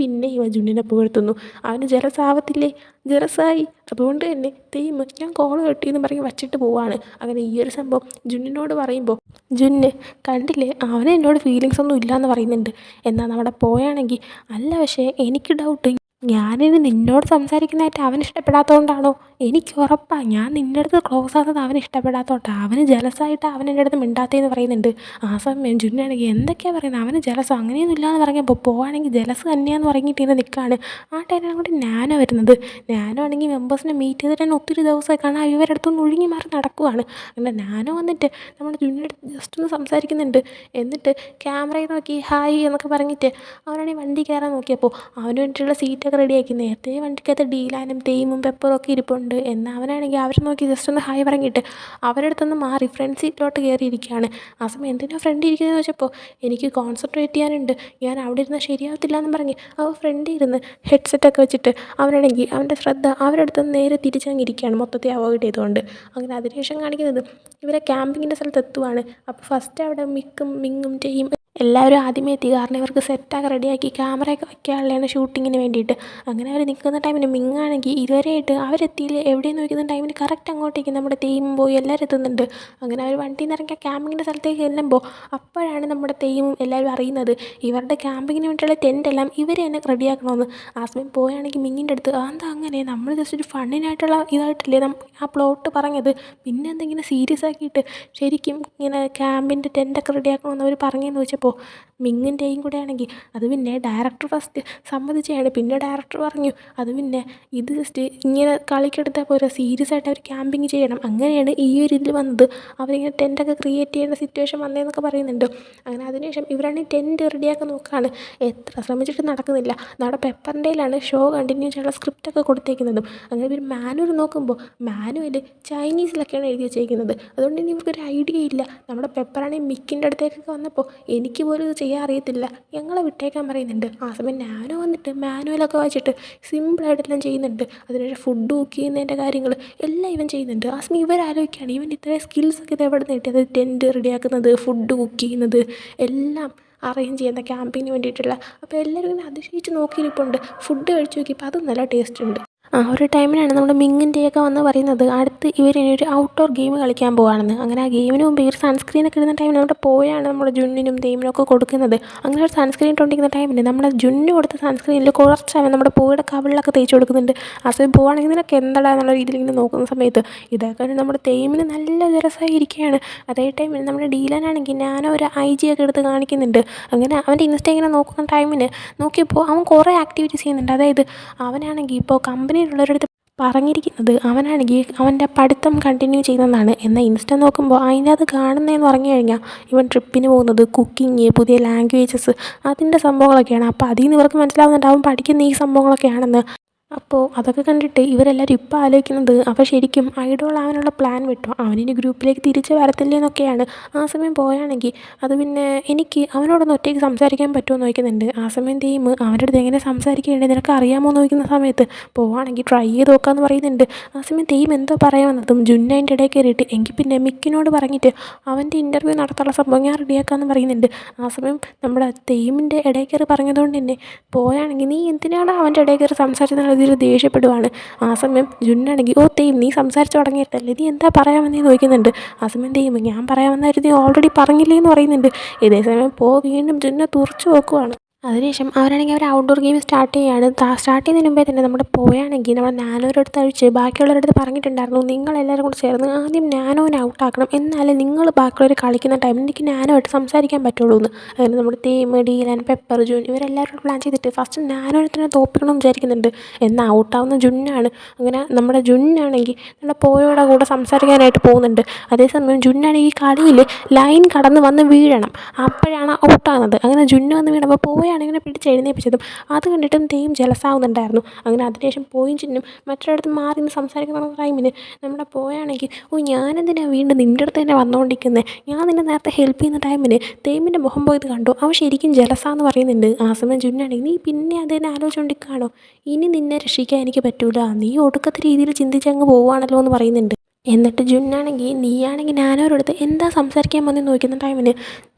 പിന്നെ ഇവ ജുന്നിനെ പുകഴ്ത്തുന്നു. അവന് ജലസാവത്തില്ലേ, ജലസായി. അതുകൊണ്ട് തന്നെ തെയ്യം ഞാൻ കോൾ കെട്ടിയെന്ന് പറഞ്ഞ് വച്ചിട്ട് പോവാണ്. അങ്ങനെ ഈ ഒരു സംഭവം ജുന്നിനോട് പറയുമ്പോൾ ജുന്ന് കണ്ടില്ലേ അവന് എന്നോട് ഫീലിങ്സ് ഒന്നും ഇല്ലയെന്ന് പറയുന്നുണ്ട്. എന്നാൽ നമ്മുടെ പോയാണെങ്കിൽ അല്ല, പക്ഷേ എനിക്ക് ഡൗട്ട് ഞാനിനി നിന്നോട് സംസാരിക്കുന്നതായിട്ട് അവന് ഇഷ്ടപ്പെടാത്തതുകൊണ്ടാണോ? എനിക്ക് ഉറപ്പാണ് ഞാൻ നിൻ്റെ അടുത്ത് ക്ലോസ് ആകുന്നത് അവന് ഇഷ്ടപ്പെടാത്തതുകൊണ്ടാണ്. അവന് ജലസായിട്ട് അവൻ എൻ്റെ അടുത്ത് മിണ്ടാത്തതെന്ന് പറയുന്നുണ്ട്. ആ സമയം ജുന്നാണെങ്കിൽ എന്തൊക്കെയാണ് പറയുന്നത്, അവന് ജലസോ അങ്ങനെയൊന്നും ഇല്ലയെന്ന് പറഞ്ഞപ്പോൾ പോവാണെങ്കിൽ ജലസ് തന്നെയാണെന്ന് പറഞ്ഞിട്ട് ഇങ്ങനെ നിൽക്കുകയാണ്. ആ ടൈമിലാണ് കൂടി നാനോ വരുന്നത്. നാനോ ആണെങ്കിൽ മെമ്പേഴ്സിനെ മീറ്റ് ചെയ്തിട്ട് തന്നെ ഒത്തിരി ദിവസമായി കാണാൻ ഇവരുടെ അടുത്തൊന്ന് ഒഴുകി മാറി നടക്കുവാണ്. അങ്ങനെ നാനോ വന്നിട്ട് നമ്മുടെ ജുന്നിൻ്റെ അടുത്ത് ജസ്റ്റ് ഒന്ന് സംസാരിക്കുന്നുണ്ട്. എന്നിട്ട് ക്യാമറയിൽ നോക്കി ഹായ് എന്നൊക്കെ പറഞ്ഞിട്ട് അവനാണെങ്കിൽ വണ്ടി കയറാൻ നോക്കിയപ്പോൾ അവന് വേണ്ടിയിട്ടുള്ള സീറ്റൊക്കെ റെഡിയാക്കി. നേരത്തെ വണ്ടിക്കകത്ത് ഡീലാനും തേമും പെപ്പറും ഒക്കെ ഇരിപ്പുണ്ട്. എന്നാൽ അവനാണെങ്കിൽ അവരെ നോക്കി ജസ്റ്റ് ഒന്ന് ഹായ് പറഞ്ഞിട്ട് അവരുടെ അടുത്തൊന്ന് മാറി ഫ്രണ്ട് സീറ്റിലോട്ട് കയറിയിരിക്കുകയാണ്. ആ സമയം എന്തിനാണ് ഫ്രണ്ട് ഇരിക്കുന്നത് വെച്ചപ്പോൾ എനിക്ക് കോൺസെൻട്രേറ്റ് ചെയ്യാനുണ്ട്, ഞാൻ അവിടെ ഇരുന്നാൽ ശരിയാവത്തില്ല എന്ന് പറഞ്ഞ് അവൻ ഫ്രണ്ടിൽ ഇരുന്ന് ഹെഡ്സെറ്റൊക്കെ വെച്ചിട്ട് അവനാണെങ്കിൽ അവൻ്റെ ശ്രദ്ധ അവരുടെ അടുത്ത് നേരെ തിരിച്ചങ്ങിരിക്കുകയാണ്, മൊത്തത്തിൽ അവോയ്ഡ് ചെയ്തുകൊണ്ട്. അങ്ങനെ അതിനുശേഷം കാണിക്കുന്നത് ഇവരെ ക്യാമ്പിങ്ങിൻ്റെ സ്ഥലത്ത് എത്തുവാണ്. അപ്പോൾ ഫസ്റ്റ് അവിടെ മിങ്ങും ടീം എല്ലാവരും ആദ്യമേ എത്തി. കാരണം ഇവർക്ക് സെറ്റൊക്കെ റെഡിയാക്കി ക്യാമറയൊക്കെ വയ്ക്കാനുള്ളതാണ് ഷൂട്ടിങ്ങിന് വേണ്ടിയിട്ട്. അങ്ങനെ അവർ നിൽക്കുന്ന ടൈമിന് മിങ്ങാണെങ്കിൽ ഇതുവരെയായിട്ട് അവരെത്തിയില്ല എവിടെയെന്ന് നോക്കുന്ന ടൈമിന് കറക്റ്റ് അങ്ങോട്ടേക്ക് നമ്മുടെ തെയ്യം പോയി എല്ലാവരും എത്തുന്നുണ്ട്. അങ്ങനെ അവർ വണ്ടിയിൽ നിന്ന് ഇറങ്ങിയ ക്യാമ്പിങ്ങിൻ്റെ സ്ഥലത്തേക്ക് ചെല്ലുമ്പോൾ അപ്പോഴാണ് നമ്മുടെ തെയ്യവും എല്ലാവരും അറിയുന്നത് ഇവരുടെ ക്യാമ്പിങ്ങിന് വേണ്ടിയിട്ടുള്ള ടെൻ്റെല്ലാം ഇവർ തന്നെ റെഡിയാക്കണമെന്ന്. ആ സമയം പോയാണെങ്കിൽ മിങ്ങിൻ്റെ അടുത്ത് എന്താ അങ്ങനെ, നമ്മൾ ജസ്റ്റ് ഒരു ഫണ്ണിനായിട്ടുള്ള ഇതായിട്ടല്ലേ ആ പ്ലോട്ട് പറഞ്ഞത്, പിന്നെ എന്തെങ്കിലും സീരിയസ് ആക്കിയിട്ട് ശരിക്കും ഇങ്ങനെ ക്യാമ്പിൻ്റെ ടെൻ്റൊക്കെ റെഡിയാക്കണമെന്ന് അവർ പറഞ്ഞതെന്ന് വെച്ചപ്പോൾ മിങ്ങിൻ്റെയും കൂടെ ആണെങ്കിൽ അത് പിന്നെ ഡയറക്ടർ ഫസ്റ്റ് സമ്മതിച്ചാണ്. പിന്നെ ഡയറക്ടർ പറഞ്ഞു അത് പിന്നെ ഇത് ജസ്റ്റ് ഇങ്ങനെ കളിക്കെടുത്താൽ പോരാ, സീരിയസ് ആയിട്ട് അവർ ക്യാമ്പിങ് ചെയ്യണം. അങ്ങനെയാണ് ഈ ഒരു ഇതിൽ വന്നത്, അവരിങ്ങനെ ടെൻ്റൊക്കെ ക്രിയേറ്റ് ചെയ്യേണ്ട സിറ്റുവേഷൻ വന്നതെന്നൊക്കെ പറയുന്നുണ്ട്. അങ്ങനെ അതിനുശേഷം ഇവരാണെങ്കിൽ ടെൻറ്റ് റെഡിയാക്കാൻ നോക്കുകയാണ്. എത്ര ശ്രമിച്ചിട്ട് നടക്കുന്നില്ല. നമ്മുടെ പെപ്പറിൻ്റെയിലാണ് ഷോ കണ്ടിന്യൂ ചെയ്യാനുള്ള സ്ക്രിപ്റ്റൊക്കെ കൊടുത്തേക്കുന്നതും. അങ്ങനെ ഇവർ മാനുവൽ നോക്കുമ്പോൾ മാനുവൽ ചൈനീസിലൊക്കെയാണ് എഴുതി വെച്ചേക്കുന്നത്. അതുകൊണ്ട് ഇനി ഇവർക്കൊരു ഐഡിയ ഇല്ല. നമ്മുടെ പെപ്പറാണെങ്കിൽ മിക്കിൻ്റെ അടുത്തേക്കൊക്കെ വന്നപ്പോൾ എനിക്ക് പോലും ഇത് ചെയ്യാൻ അറിയത്തില്ല, ഞങ്ങളെ വിട്ടേക്കാൻ പറയുന്നുണ്ട്. ആ സമയം നാനോ വന്നിട്ട് മാനുവലൊക്കെ വായിച്ചിട്ട് സിമ്പിളായിട്ടെല്ലാം ചെയ്യുന്നുണ്ട്. അതിനുശേഷം ഫുഡ് കുക്ക് ചെയ്യുന്നതിൻ്റെ കാര്യങ്ങൾ എല്ലാം ഇവൻ ചെയ്യുന്നുണ്ട്. ആ സമയം ഇവരാലോചിക്കുകയാണ് ഇവൻ ഇത്രയും സ്കിൽസൊക്കെ ഇത് എവിടെ നിന്ന് കിട്ടിയത്, ടെൻറ്റ് റെഡിയാക്കുന്നത്, ഫുഡ് കുക്ക് ചെയ്യുന്നത്, എല്ലാം അറേഞ്ച് ചെയ്യുന്ന ക്യാമ്പിങ്ങിന് വേണ്ടിയിട്ടുള്ള. അപ്പോൾ എല്ലാവരും ഇങ്ങനെ അതിശയിച്ച് നോക്കിയിരിപ്പുണ്ട്. ഫുഡ് കഴിച്ച് നോക്കിയപ്പോൾ അതും നല്ല ടേസ്റ്റ് ഉണ്ട്. ആ ഒരു ടൈമിലാണ് നമ്മുടെ മിങ്ങിൻ്റെയൊക്കെ വന്ന് പറയുന്നത് അടുത്ത് ഇവരിനി ഒരു ഔട്ട്ഡോർ ഗെയിം കളിക്കാൻ പോകുകയാണെന്ന്. അങ്ങനെ ആ ഗെയിമിന് മുമ്പ് ഇവർ സൺസ്ക്രീനൊക്കെ ഇടുന്ന ടൈമിൽ നമ്മുടെ പോയാണ് നമ്മുടെ ജുന്നിനും തെയ്മിനും ഒക്കെ കൊടുക്കുന്നത്. അങ്ങനെ ഒരു സൺസ്ക്രീൻ ഇട്ടുകൊണ്ടിരിക്കുന്ന ടൈമിൽ നമ്മുടെ ജുന്നിന് കൊടുത്ത സൺസ്ക്രീനിൽ കുറച്ചവൻ നമ്മുടെ പോയുടെ കവിളിലൊക്കെ തേച്ച് കൊടുക്കുന്നുണ്ട്. ആ സമയം പോവാണെങ്കിൽ നിനക്ക് എന്താടാ എന്നുള്ള രീതിയിൽ ഇങ്ങനെ നോക്കുന്ന സമയത്ത് ഇതൊക്കെ നമ്മുടെ തെയ്മിന് നല്ല രസമായിരിക്കുകയാണ്. അതേ ടൈമിൽ നമ്മുടെ ഡീലനാണെങ്കിൽ ഞാനോ ഒരു IG ഒക്കെ എടുത്ത് കാണിക്കുന്നുണ്ട്. അങ്ങനെ അവൻ്റെ ഇൻസ്റ്റ ഇങ്ങനെ നോക്കുന്ന ടൈമിന് നോക്കിയപ്പോൾ അവൻ കുറേ ആക്ടിവിറ്റീസ് ചെയ്യുന്നുണ്ട്. അതായത് അവനാണെങ്കിൽ ഇപ്പോൾ കമ്പനിയിലുള്ളവരടുത്ത് പറഞ്ഞിരിക്കുന്നത് അവനാണെങ്കിൽ അവൻ്റെ പഠിത്തം കണ്ടിന്യൂ ചെയ്യുന്നതാണ്. എന്നാൽ ഇൻസ്റ്റ നോക്കുമ്പോൾ അതിനകത്ത് കാണുന്നതെന്ന് പറഞ്ഞു കഴിഞ്ഞാൽ ഇവൻ ട്രിപ്പിന് പോകുന്നത്, കുക്കിങ്, പുതിയ ലാംഗ്വേജസ്, അതിൻ്റെ സംഭവങ്ങളൊക്കെയാണ്. അപ്പോൾ അതിൽ നിന്ന് ഇവർക്ക് മനസ്സിലാവുന്നുണ്ട് അവൻ പഠിക്കുന്ന ഈ സംഭവങ്ങളൊക്കെയാണെന്ന്. അപ്പോൾ അതൊക്കെ കണ്ടിട്ട് ഇവരെല്ലാവരും ഇപ്പോൾ ആലോചിക്കുന്നത് അപ്പോൾ ശരിക്കും ഐഡോൾ ആവാനുള്ള പ്ലാൻ വിട്ടോ, അവനിനി ഗ്രൂപ്പിലേക്ക് തിരിച്ച് വരത്തില്ലേ എന്നൊക്കെയാണ്. ആ സമയം പോയാണെങ്കിൽ അത് പിന്നെ എനിക്ക് അവനോടൊന്ന് ഒറ്റയ്ക്ക് സംസാരിക്കാൻ പറ്റുമോ എന്ന് ചോദിക്കുന്നുണ്ട്. ആ സമയം തെയ്യം അവൻ്റെ അടുത്ത് എങ്ങനെ സംസാരിക്കേണ്ടത് നിനക്ക് അറിയാമോ എന്ന് ചോദിക്കുന്ന സമയത്ത് പോവാണെങ്കിൽ ട്രൈ ചെയ്ത് നോക്കാമെന്ന് പറയുന്നുണ്ട്. ആ സമയം തെയ്യം എന്തോ പറയാൻ വന്നതും ജുന്നതിൻ്റെ ഇടയിൽ കയറിയിട്ട് എങ്കിൽ പിന്നെ മിക്കിനോട് പറഞ്ഞിട്ട് അവൻ്റെ ഇൻ്റർവ്യൂ നടത്താനുള്ള സംഭവം ഞാൻ റെഡിയാക്കാമെന്ന് പറയുന്നുണ്ട്. ആ സമയം നമ്മുടെ തെയ്യമിൻ്റെ ഇടയിൽ കയറി പറഞ്ഞതുകൊണ്ട് തന്നെ പോയാണെങ്കിൽ നീ എന്തിനാണ് അവൻ്റെ ഇടയിൽ കയറി സംസാരിച്ചെന്നുള്ള രീതിയിൽ ദേഷ്യപ്പെടുവാണ്. ആ സമയം ജുന്നാണെങ്കിൽ തെയ്യം നീ സംസാരിച്ച് തുടങ്ങിയിട്ടല്ലേ, നീ എന്താ പറയാൻ വന്നതെന്ന് ചോദിക്കുന്നുണ്ട്. ആ സമയം തെയ്യം ഞാൻ പറയാൻ വന്നായിരുന്നു നീ ഓൾറെഡി പറഞ്ഞില്ലേ എന്ന് പറയുന്നുണ്ട്. ഇതേ സമയം വീണ്ടും ജുന്നെ തുറച്ചു നോക്കുവാണ്. അതിനുശേഷം അവരാണെങ്കിൽ അവർ ഔട്ട്ഡോർ ഗെയിം സ്റ്റാർട്ട് ചെയ്യുകയാണ്. സ്റ്റാർട്ട് ചെയ്യുന്നതിന് മുമ്പേ തന്നെ നമ്മുടെ പോയാണെങ്കിൽ നമ്മുടെ നാനോയുടെ അടുത്ത് അഴിച്ച് ബാക്കിയുള്ളവരുടെ അടുത്ത് പറഞ്ഞിട്ടുണ്ടായിരുന്നു നിങ്ങളെല്ലാവരും കൂടി ചേർന്ന് ആദ്യം നാനോനെ ഔട്ടാക്കണം, എന്നാലേ നിങ്ങൾ ബാക്കിയുള്ളവർ കളിക്കുന്ന ടൈമിൽ എനിക്ക് നാനോയായിട്ട് സംസാരിക്കാൻ പറ്റുള്ളൂ എന്ന്. അങ്ങനെ നമ്മുടെ തേം, ഡീലൻ, പെപ്പർ, ജുൻ ഇവരെല്ലാവരും പ്ലാൻ ചെയ്തിട്ട് ഫസ്റ്റ് നാനോനെ തന്നെ തോപ്പിക്കണം എന്ന് വിചാരിക്കുന്നുണ്ട്. എന്നാൽ ഔട്ടാവുന്ന ജുന്നാണ്. അങ്ങനെ നമ്മുടെ ജുന്നാണെങ്കിൽ നമ്മുടെ പോയോടെ കൂടെ സംസാരിക്കാനായിട്ട് പോകുന്നുണ്ട്. അതേസമയം ജുന്നാണെങ്കിൽ ഈ കളിയിൽ ലൈൻ കടന്ന് വന്ന് വീഴണം, അപ്പോഴാണ് ഔട്ടാകുന്നത്. അങ്ങനെ ജുന്ന് വന്ന് വീണപ്പോൾ പോയാണെങ്കിൽ ഇങ്ങനെ പിടിച്ച് എഴുന്നേൽപ്പിച്ചതും അത് കണ്ടിട്ടും തെയ്യം ജലസാവുന്നുണ്ടായിരുന്നു. അങ്ങനെ അതിനുശേഷം പോയും ചിന്നും മറ്റൊരിടത്ത് മാറി നിന്ന് സംസാരിക്കുന്ന ടൈമിന് നമ്മുടെ പോയാണെങ്കിൽ ഞാനെന്തിനാണ് വീണ്ടും നിൻ്റെ അടുത്ത് തന്നെ വന്നുകൊണ്ടിരിക്കുന്നത്, ഞാൻ നിന്നെ നേരത്തെ ഹെൽപ്പ് ചെയ്യുന്ന ടൈമിന് തെയ്യമിൻ്റെ മുഖം പോയത് കണ്ടു, അവൻ ശരിക്കും ജലസാന്ന് പറയുന്നുണ്ട്. ആ സമയം ജുന്നാണെങ്കിൽ നീ പിന്നെ അതിനെ ആലോചിച്ചുകൊണ്ടിരിക്കുകയാണോ, ഇനി നിന്നെ രക്ഷിക്കാൻ എനിക്ക് പറ്റൂല, നീ ഒടുക്കത്തെ രീതിയിൽ ചിന്തിച്ചങ്ങ് പോവുകയാണല്ലോ എന്ന് പറയുന്നുണ്ട്. എന്നിട്ട് ജുന്നാണെങ്കിൽ നീയാണെങ്കിൽ നാനോരോടുത്ത് എന്താ സംസാരിക്കാൻ വന്നെന്ന് നോക്കുന്ന ടൈമിന്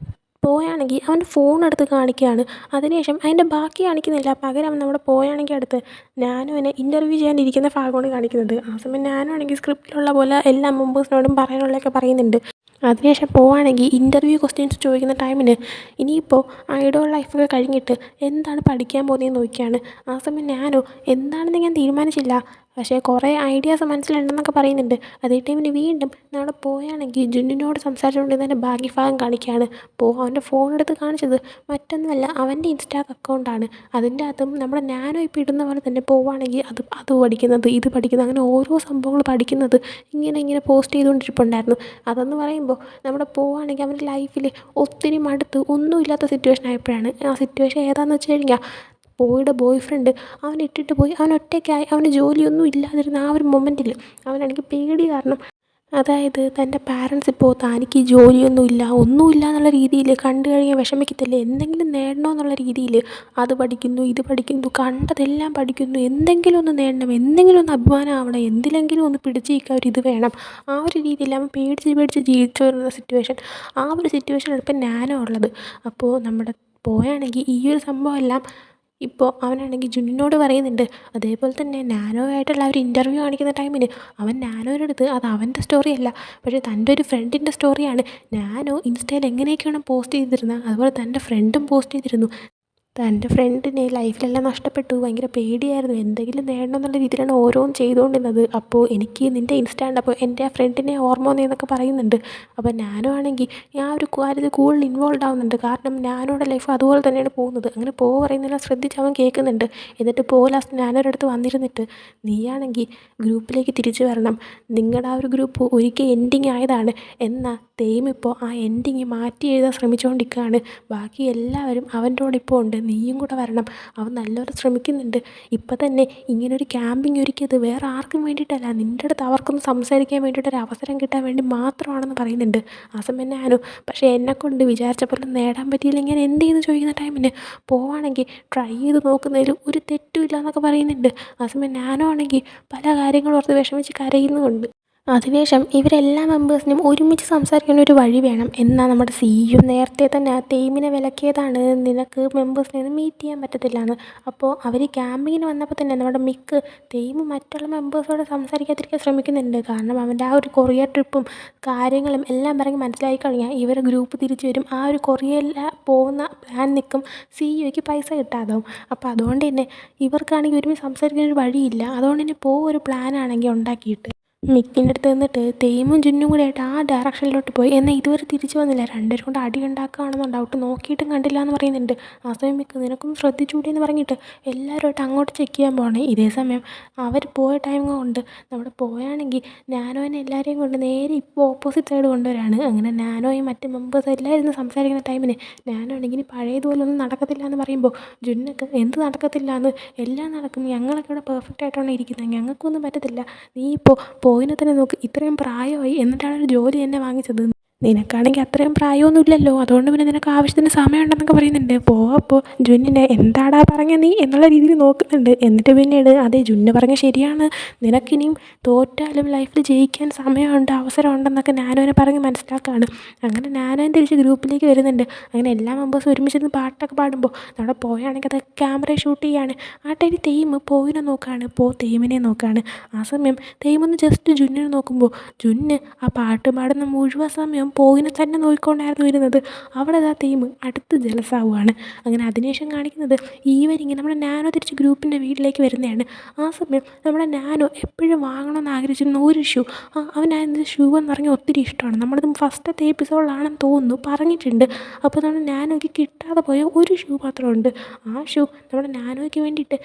പോയാണെങ്കിൽ അവൻ്റെ ഫോൺ എടുത്ത് കാണിക്കുകയാണ്. അതിനുശേഷം അതിൻ്റെ ബാക്കി കാണിക്കുന്നില്ല, പകരം നമ്മുടെ പോയാണെങ്കിൽ അടുത്ത് നാനോനെ ഇൻ്റർവ്യൂ ചെയ്യാനിരിക്കുന്ന ഭാഗമാണ് കാണിക്കുന്നത്. ആ സമയം നാനോ ആണെങ്കിൽ സ്ക്രിപ്റ്റിലുള്ള പോലെ എല്ലാ മെമ്പേഴ്സിനോടും പറയാനുള്ളതൊക്കെ പറയുന്നുണ്ട്. അതിനുശേഷം പോവുകയാണെങ്കിൽ ഇൻ്റർവ്യൂ ക്വസ്റ്റ്യൻസ് ചോദിക്കുന്ന ടൈമിന് ഇനിയിപ്പോൾ ഐഡോൾ ലൈഫൊക്കെ കഴിഞ്ഞിട്ട് എന്താണ് പഠിക്കാൻ പോകുന്നതെന്ന് നോക്കിയാണ്. ആ സമയം ഞാനോ എന്താണെന്ന് ഞാൻ തീരുമാനിച്ചില്ല, പക്ഷേ കുറേ ഐഡിയാസ് മനസ്സിലുണ്ടെന്നൊക്കെ പറയുന്നുണ്ട്. അതേ ടൈമിന് വീണ്ടും നമ്മൾ പോവുകയാണെങ്കിൽ ജുന്നിനോട് സംസാരിച്ചുകൊണ്ടിരുന്നതിൻ്റെ ബാക്കി ഭാഗം കാണിക്കുകയാണ്. അവൻ്റെ ഫോൺ എടുത്ത് കാണിച്ചത് മറ്റൊന്നുമല്ല, അവൻ്റെ ഇൻസ്റ്റാഗ്രാം അക്കൗണ്ടാണ്. അതിൻ്റെ അകത്തും നമ്മുടെ നാനോ ഇപ്പോൾ ഇടുന്ന പോലെ തന്നെ പോവുകയാണെങ്കിൽ അത് പഠിക്കുന്നത്, ഇത് പഠിക്കുന്നത്, അങ്ങനെ ഓരോ സംഭവങ്ങൾ പഠിക്കുന്നത് ഇങ്ങനെ പോസ്റ്റ് ചെയ്തുകൊണ്ടിരിപ്പുണ്ടായിരുന്നു. അതെന്ന് പറയുമ്പോൾ നമ്മുടെ പോവുകയാണെങ്കിൽ അവൻ്റെ ലൈഫിൽ ഒത്തിരി മടുത്ത് ഒന്നുമില്ലാത്ത സിറ്റുവേഷൻ ആയപ്പോഴാണ്. ആ സിറ്റുവേഷൻ ഏതാണെന്ന് വെച്ച് കഴിഞ്ഞാൽ പോയുടെ ബോയ് ഫ്രണ്ട് അവനെ ഇട്ടിട്ട് പോയി, അവൻ ഒറ്റയ്ക്കായി, അവന് ജോലിയൊന്നും ഇല്ലാതിരുന്ന ആ ഒരു മൊമെൻറ്റിൽ അവനാണെങ്കിൽ പേടി കാരണം, അതായത് തൻ്റെ പാരൻസ് ഇപ്പോൾ തനിക്ക് ജോലിയൊന്നുമില്ല ഒന്നുമില്ല എന്നുള്ള രീതിയിൽ കണ്ടു കഴിഞ്ഞാൽ വിഷമിക്കത്തില്ലേ, എന്തെങ്കിലും നേടണമെന്നുള്ള രീതിയിൽ അത് പഠിക്കുന്നു, ഇത് പഠിക്കുന്നു, കണ്ടതെല്ലാം പഠിക്കുന്നു, എന്തെങ്കിലും ഒന്ന് നേടണം, എന്തെങ്കിലും ഒന്ന് അഭിമാനമാവണം, എന്തിലെങ്കിലും ഒന്ന് പിടിച്ച് നിൽക്കാൻ ഒരു ഇത് വേണം, ആ ഒരു രീതിയിൽ അവൻ പേടിച്ച് ജീവിച്ചു വരുന്ന സിറ്റുവേഷൻ. ആ ഒരു സിറ്റുവേഷനാണ് ഇപ്പം നാനോ ഉള്ളത്. അപ്പോൾ നമ്മുടെ പോയാണെങ്കിൽ ഈ ഒരു സംഭവമെല്ലാം ഇപ്പോൾ അവനാണെങ്കിൽ ജുന്നിനോട് പറയുന്നുണ്ട്. അതേപോലെ തന്നെ നാനോ ആയിട്ടുള്ള ഒരു ഇൻ്റർവ്യൂ കാണിക്കുന്ന ടൈമിന് അവൻ നാനോയുടെ അടുത്ത് അത് അവൻ്റെ സ്റ്റോറിയല്ല, പക്ഷേ തൻ്റെ ഒരു ഫ്രണ്ടിൻ്റെ സ്റ്റോറിയാണ്. നാനോ ഇൻസ്റ്റയിൽ എങ്ങനെയൊക്കെയാണ് പോസ്റ്റ് ചെയ്തിരുന്നത് അതുപോലെ തൻ്റെ ഫ്രണ്ടും പോസ്റ്റ് ചെയ്തിരുന്നു. തൻ്റെ ഫ്രണ്ടിന് ലൈഫിലെല്ലാം നഷ്ടപ്പെട്ടു, ഭയങ്കര പേടിയായിരുന്നു, എന്തെങ്കിലും നേടണം എന്നുള്ള രീതിയിലാണ് ഓരോന്നും ചെയ്തുകൊണ്ടിരുന്നത്. അപ്പോൾ എനിക്ക് നിൻ്റെ ഇൻസ്റ്റ കണ്ടപ്പോൾ എൻ്റെ ആ ഫ്രണ്ടിനെ ഓർമ്മ വന്നതെന്നൊക്കെ പറയുന്നുണ്ട്. അപ്പോൾ നാനോ ആണെങ്കിൽ ആ ഒരു കാര്യത്തിൽ കൂടുതൽ ഇൻവോൾവ് ആവുന്നുണ്ട്, കാരണം നാനോയുടെ ലൈഫ് അതുപോലെ തന്നെയാണ് പോകുന്നത്. അങ്ങനെ പറയുന്നതെല്ലാം ശ്രദ്ധിച്ച് അവൻ കേൾക്കുന്നുണ്ട്. എന്നിട്ട് ലാസ്റ്റ് നാനോയുടെ അടുത്ത് വന്നിരുന്നിട്ട്, നീയാണെങ്കിൽ ഗ്രൂപ്പിലേക്ക് തിരിച്ചു വരണം, നിങ്ങളുടെ ആ ഒരു ഗ്രൂപ്പ് ഒരിക്കൽ എൻഡിങ് ആയതാണ്, എന്നാൽ ഇപ്പോൾ ആ എൻഡിങ് മാറ്റി എഴുതാൻ ശ്രമിച്ചുകൊണ്ടിരിക്കുകയാണ്, ബാക്കി എല്ലാവരും അവൻ്റെ കൂടെ ഇപ്പോൾ ഉണ്ട്, നീയും കൂടെ വരണം, അവൻ നല്ലപോലെ ശ്രമിക്കുന്നുണ്ട്. ഇപ്പം തന്നെ ഇങ്ങനൊരു ക്യാമ്പിങ് ഒരുക്കിയത് വേറെ ആർക്കും വേണ്ടിയിട്ടല്ല, നിൻ്റെ അടുത്ത് അവർക്കൊന്ന് സംസാരിക്കാൻ വേണ്ടിയിട്ടൊരു അവസരം കിട്ടാൻ വേണ്ടി മാത്രമാണെന്ന് പറയുന്നുണ്ട്. ആ സമയം ഞാനും, പക്ഷേ എന്നെക്കൊണ്ട് വിചാരിച്ച പോലെ നേടാൻ പറ്റിയില്ലെങ്കിൽ ഞാൻ എന്ത് ചെയ്യുന്നു ചോദിക്കുന്ന ടൈമിന് പോവുകയാണെങ്കിൽ ട്രൈ ചെയ്ത് നോക്കുന്നതിൽ ഒരു തെറ്റുമില്ല എന്നൊക്കെ പറയുന്നുണ്ട്. ആ സമയം ഞാനും ആണെങ്കിൽ പല കാര്യങ്ങളും ഓർത്ത് വിഷമിച്ച് കരയുന്നുമുണ്ട്. അതിനുശേഷം ഇവരെല്ലാ മെമ്പേഴ്സിനും ഒരുമിച്ച് സംസാരിക്കാൻ ഒരു വഴി വേണം, എന്നാൽ നമ്മുടെ സിഇഒ നേരത്തെ തന്നെ ആ തെയ്മിനെ വിലക്കിയതാണ്, നിനക്ക് മെമ്പേഴ്സിനെ ഒന്നും മീറ്റ് ചെയ്യാൻ പറ്റത്തില്ല എന്ന്. അപ്പോൾ അവർ ക്യാമ്പിങ്ങിന് വന്നപ്പോൾ തന്നെ നമ്മുടെ മിക്ക് തെയ്മ് മറ്റുള്ള മെമ്പേഴ്സോട് സംസാരിക്കാതിരിക്കാൻ ശ്രമിക്കുന്നുണ്ട്, കാരണം അവൻ്റെ ആ ഒരു കൊറിയ ട്രിപ്പും കാര്യങ്ങളും എല്ലാം പറഞ്ഞ് മനസ്സിലായി കഴിഞ്ഞാൽ ഇവർ ഗ്രൂപ്പ് തിരിച്ചു വരും, ആ ഒരു കൊറിയയിൽ പോകുന്ന പ്ലാൻ നിൽക്കും, സിഇഒയ്ക്ക് പൈസ കിട്ടാതാവും. അപ്പോൾ അതുകൊണ്ട് തന്നെ ഇവർക്കാണെങ്കിൽ ഒരുമിച്ച് സംസാരിക്കാൻ ഒരു വഴിയില്ല. അതുകൊണ്ട് തന്നെ ഒരു പ്ലാനാണെങ്കിൽ ഉണ്ടാക്കിയിട്ട് മിക്കിൻ്റെ അടുത്ത് നിന്നിട്ട് തെയ്മും ജുന്നും കൂടെ ആയിട്ട് ആ ഡയറക്ഷനിലോട്ട് പോയി, എന്നാൽ ഇതുവരെ തിരിച്ചു വന്നില്ല. രണ്ടുപേരും കൊണ്ട് അടി ഉണ്ടാക്കുകയാണെന്ന് ഡൗട്ട്, നോക്കിയിട്ടും കണ്ടില്ല എന്ന് പറയുന്നുണ്ട്. ആ സമയം മിക്ക് നിനക്കൊന്ന് ശ്രദ്ധിച്ചുകൂടി എന്ന് പറഞ്ഞിട്ട് എല്ലാവരുമായിട്ട് അങ്ങോട്ട് ചെക്ക് ചെയ്യാൻ പോകണേ. ഇതേ സമയം അവർ പോയ ടൈം കൊണ്ട് നമ്മുടെ പോയാണെങ്കിൽ നാനോനെ എല്ലാവരെയും കൊണ്ട് നേരെ ഇപ്പോൾ ഓപ്പോസിറ്റ് സൈഡ് കൊണ്ടുവരാണ്. അങ്ങനെ നാനോയും മറ്റ് മെമ്പേഴ്സ് എല്ലാവരും ഇരുന്ന് സംസാരിക്കുന്ന ടൈമിന് നാനോ ആണെങ്കിൽ ഇനി പഴയതുപോലെ ഒന്നും നടക്കത്തില്ല എന്ന് പറയുമ്പോൾ ജുന്നൊക്കെ എന്ത് നടക്കത്തില്ല എന്ന്, എല്ലാം നടക്കും, ഞങ്ങളൊക്കെ ഇവിടെ പെർഫെക്റ്റ് ആയിട്ടാണ് ഇരിക്കുന്നത്, ഞങ്ങൾക്കൊന്നും പറ്റത്തില്ല, നീ പോയിനെ തന്നെ നോക്ക്, ഇത്രയും പ്രായമായി എന്നിട്ടാണ് ഒരു ജോലി എന്നെ വാങ്ങിച്ചത്, നിനക്കാണെങ്കിൽ അത്രയും പ്രായമൊന്നുമില്ലല്ലോ, അതുകൊണ്ട് പിന്നെ നിനക്ക് ആവശ്യത്തിന് സമയമുണ്ടെന്നൊക്കെ പറയുന്നുണ്ട്. അപ്പോൾ ജുന്നിനെ എന്താടാ പറഞ്ഞ നീ എന്നുള്ള രീതിയിൽ നോക്കുന്നുണ്ട്. എന്നിട്ട് പിന്നീട് അതെ ജുന്ന് പറഞ്ഞ ശരിയാണ്, നിനക്കിനിയും തോറ്റാലും ലൈഫിൽ ജയിക്കാൻ സമയമുണ്ട്, അവസരമുണ്ടെന്നൊക്കെ നാനോനെ പറഞ്ഞ് മനസ്സിലാക്കുകയാണ്. അങ്ങനെ നാനോൻ തിരിച്ച് ഗ്രൂപ്പിലേക്ക് വരുന്നുണ്ട്. അങ്ങനെ എല്ലാ മെമ്പേഴ്സും ഒരുമിച്ചിരുന്ന് പാട്ടൊക്കെ പാടുമ്പോൾ നമ്മുടെ പോയാണെങ്കിൽ അത് ക്യാമറ ഷൂട്ട് ചെയ്യാണ്. ആ ടൈമിൽ പോയിനെ നോക്കുകയാണ്, തെയ്മിനെ നോക്കുകയാണ്. ആ സമയം തെയ്മൊന്ന് ജസ്റ്റ് ജുന്നിനെ നോക്കുമ്പോൾ ജുന്ന് ആ പാട്ട് പാടുന്ന മുഴുവൻ സമയം പോയിനെ തന്നെ നോക്കിക്കൊണ്ടായിരുന്നു വരുന്നത്. അവിടെ ആ അടുത്ത് ജലസാവുകയാണ്. അങ്ങനെ അതിനുശേഷം കാണിക്കുന്നത് ഈവനിങ് നമ്മുടെ നാനോ തിരിച്ച് ഗ്രൂപ്പിൻ്റെ വീട്ടിലേക്ക് വരുന്നതാണ്. ആ സമയം നമ്മുടെ നാനോ എപ്പോഴും വാങ്ങണമെന്ന് ആഗ്രഹിച്ചിരുന്ന ഒരു ഷൂ, അവനായിരുന്നു ഷൂ എന്ന് പറഞ്ഞാൽ ഒത്തിരി ഇഷ്ടമാണ്, നമ്മളിത് ഫസ്റ്റത്തെ എപ്പിസോഡിലാണെന്ന് തോന്നുന്നു പറഞ്ഞിട്ടുണ്ട്. അപ്പോൾ നമ്മുടെ നാനോയ്ക്ക് കിട്ടാതെ പോയ ഒരു ഷൂ മാത്രമുണ്ട്. ആ ഷൂ നമ്മുടെ നാനോയ്ക്ക് വേണ്ടിയിട്ട്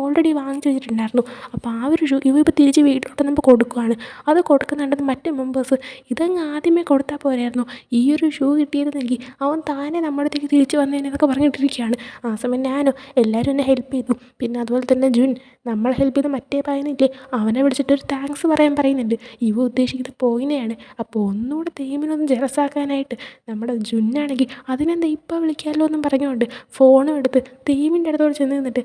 ഓൾറെഡി വാങ്ങിച്ചു വെച്ചിട്ടുണ്ടായിരുന്നു. അപ്പോൾ ആ ഒരു ഷൂ ഇപ്പോൾ തിരിച്ച് വീട്ടിലോട്ട് നമ്മൾ കൊടുക്കുകയാണ്. അത് കൊടുക്കുന്നുണ്ടെന്ന് മറ്റ് മെമ്പേഴ്സ്, ഇതങ്ങ് ആദ്യമേ കൊടുത്താൽ പോരായിരുന്നു, ഈ ഒരു ഷൂ കിട്ടിയിരുന്നെങ്കിൽ അവൻ താനെ നമ്മുടെ അടുത്തേക്ക് തിരിച്ച് വന്നേനെന്നൊക്കെ പറഞ്ഞിട്ടിരിക്കുകയാണ്. ആ സമയം നാനോ എല്ലാവരും എന്നെ ഹെൽപ്പ് ചെയ്തു, പിന്നെ അതുപോലെ തന്നെ ജുൻ നമ്മളെ ഹെൽപ്പ് ചെയ്ത് മറ്റേ പയ്യനില്ലേ അവനെ വിളിച്ചിട്ടൊരു താങ്ക്സ് പറയാൻ പറയുന്നുണ്ട്. ഉദ്ദേശിക്കുന്നത് പോയിനെയാണ്. അപ്പോൾ ഒന്നുകൂടെ തെയ്മിനൊന്ന് ജലസാക്കാനായിട്ട് നമ്മുടെ ജുന്നാണെങ്കിൽ അതിനെന്താ ഇപ്പോൾ വിളിക്കാമല്ലോ എന്നും പറഞ്ഞുകൊണ്ട് ഫോണും എടുത്ത് തെയ്മിൻ്റെ അടുത്തോട് ചെന്ന് നിന്നിട്ട്,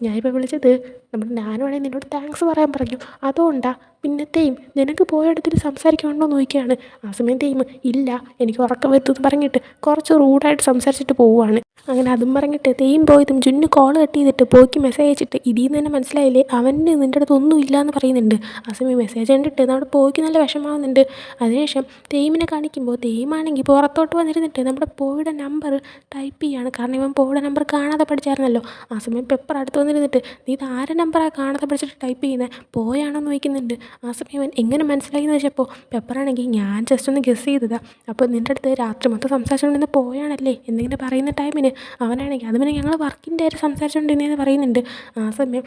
ഞാനിപ്പോൾ വിളിച്ചത് നമ്മുടെ നാനോ ആണെങ്കിൽ നിന്നോട് താങ്ക്സ് പറയാൻ പറഞ്ഞു, അതുകൊണ്ടാണ് പിന്നത്തെയും നിനക്ക് പോയിടത്തിൽ സംസാരിക്കണമോ എന്ന് ചോദിക്കുകയാണ്. ആ സമയം തെയ്യം ഇല്ല എനിക്ക് ഉറക്കം വരുത്തുമെന്ന് പറഞ്ഞിട്ട് കുറച്ച് റൂഡായിട്ട് സംസാരിച്ചിട്ട് പോവുകയാണ്. അങ്ങനെ അതും പറഞ്ഞിട്ട് തെയ്യം പോയതും ജുന്നു കോൾ കട്ട് ചെയ്തിട്ട് പോയിക്ക് മെസ്സേജ് അയച്ചിട്ട് ഇതിൽ നിന്ന് തന്നെ മനസ്സിലായില്ലേ അവന് നിൻ്റെ അടുത്ത് ഒന്നും ഇല്ല എന്ന് പറയുന്നുണ്ട്. ആ സമയം മെസ്സേജ് കണ്ടിട്ട് നമ്മുടെ പോയിക്ക് നല്ല വിഷമാവുന്നുണ്ട്. അതിനുശേഷം തെയ്യമിനെ കാണിക്കുമ്പോൾ തെയ്യമാണെങ്കിൽ പുറത്തോട്ട് വന്നിരുന്നിട്ട് നമ്മുടെ പോയുടെ നമ്പർ ടൈപ്പ് ചെയ്യാണ്. കാരണം ഇവൻ പോയുടെ നമ്പർ കാണാതെ പഠിച്ചായിരുന്നല്ലോ. ആ സമയം പെപ്പർ അടുത്ത് വന്നിരുന്നിട്ട് നീ ഇത് ആരെ നമ്പറാണ് കാണാതെ പഠിച്ചിട്ട് ടൈപ്പ് ചെയ്യുന്നത് പോയാണോ എന്ന് ചോദിക്കുന്നുണ്ട്. ആ സമയം ഇവൻ എങ്ങനെ മനസ്സിലായി എന്ന് വെച്ചപ്പോൾ പെപ്പറാണെങ്കിൽ ഞാൻ ജസ്റ്റ് ഒന്ന് ഗസ് ചെയ്തതാണ്. അപ്പോൾ നിൻ്റെ അടുത്ത് രാത്രി മൊത്തം സംസാരിച്ചുകൊണ്ടിരുന്ന പോയാണല്ലേ എന്നിങ്ങനെ പറയുന്ന ടൈമിന് അവനാണെങ്കിൽ അത് പിന്നെ ഞങ്ങൾ വർക്കിൻ്റെ ആയിട്ട് സംസാരിച്ചുകൊണ്ടിരുന്നതെന്ന് പറയുന്നുണ്ട്. ആ സമയം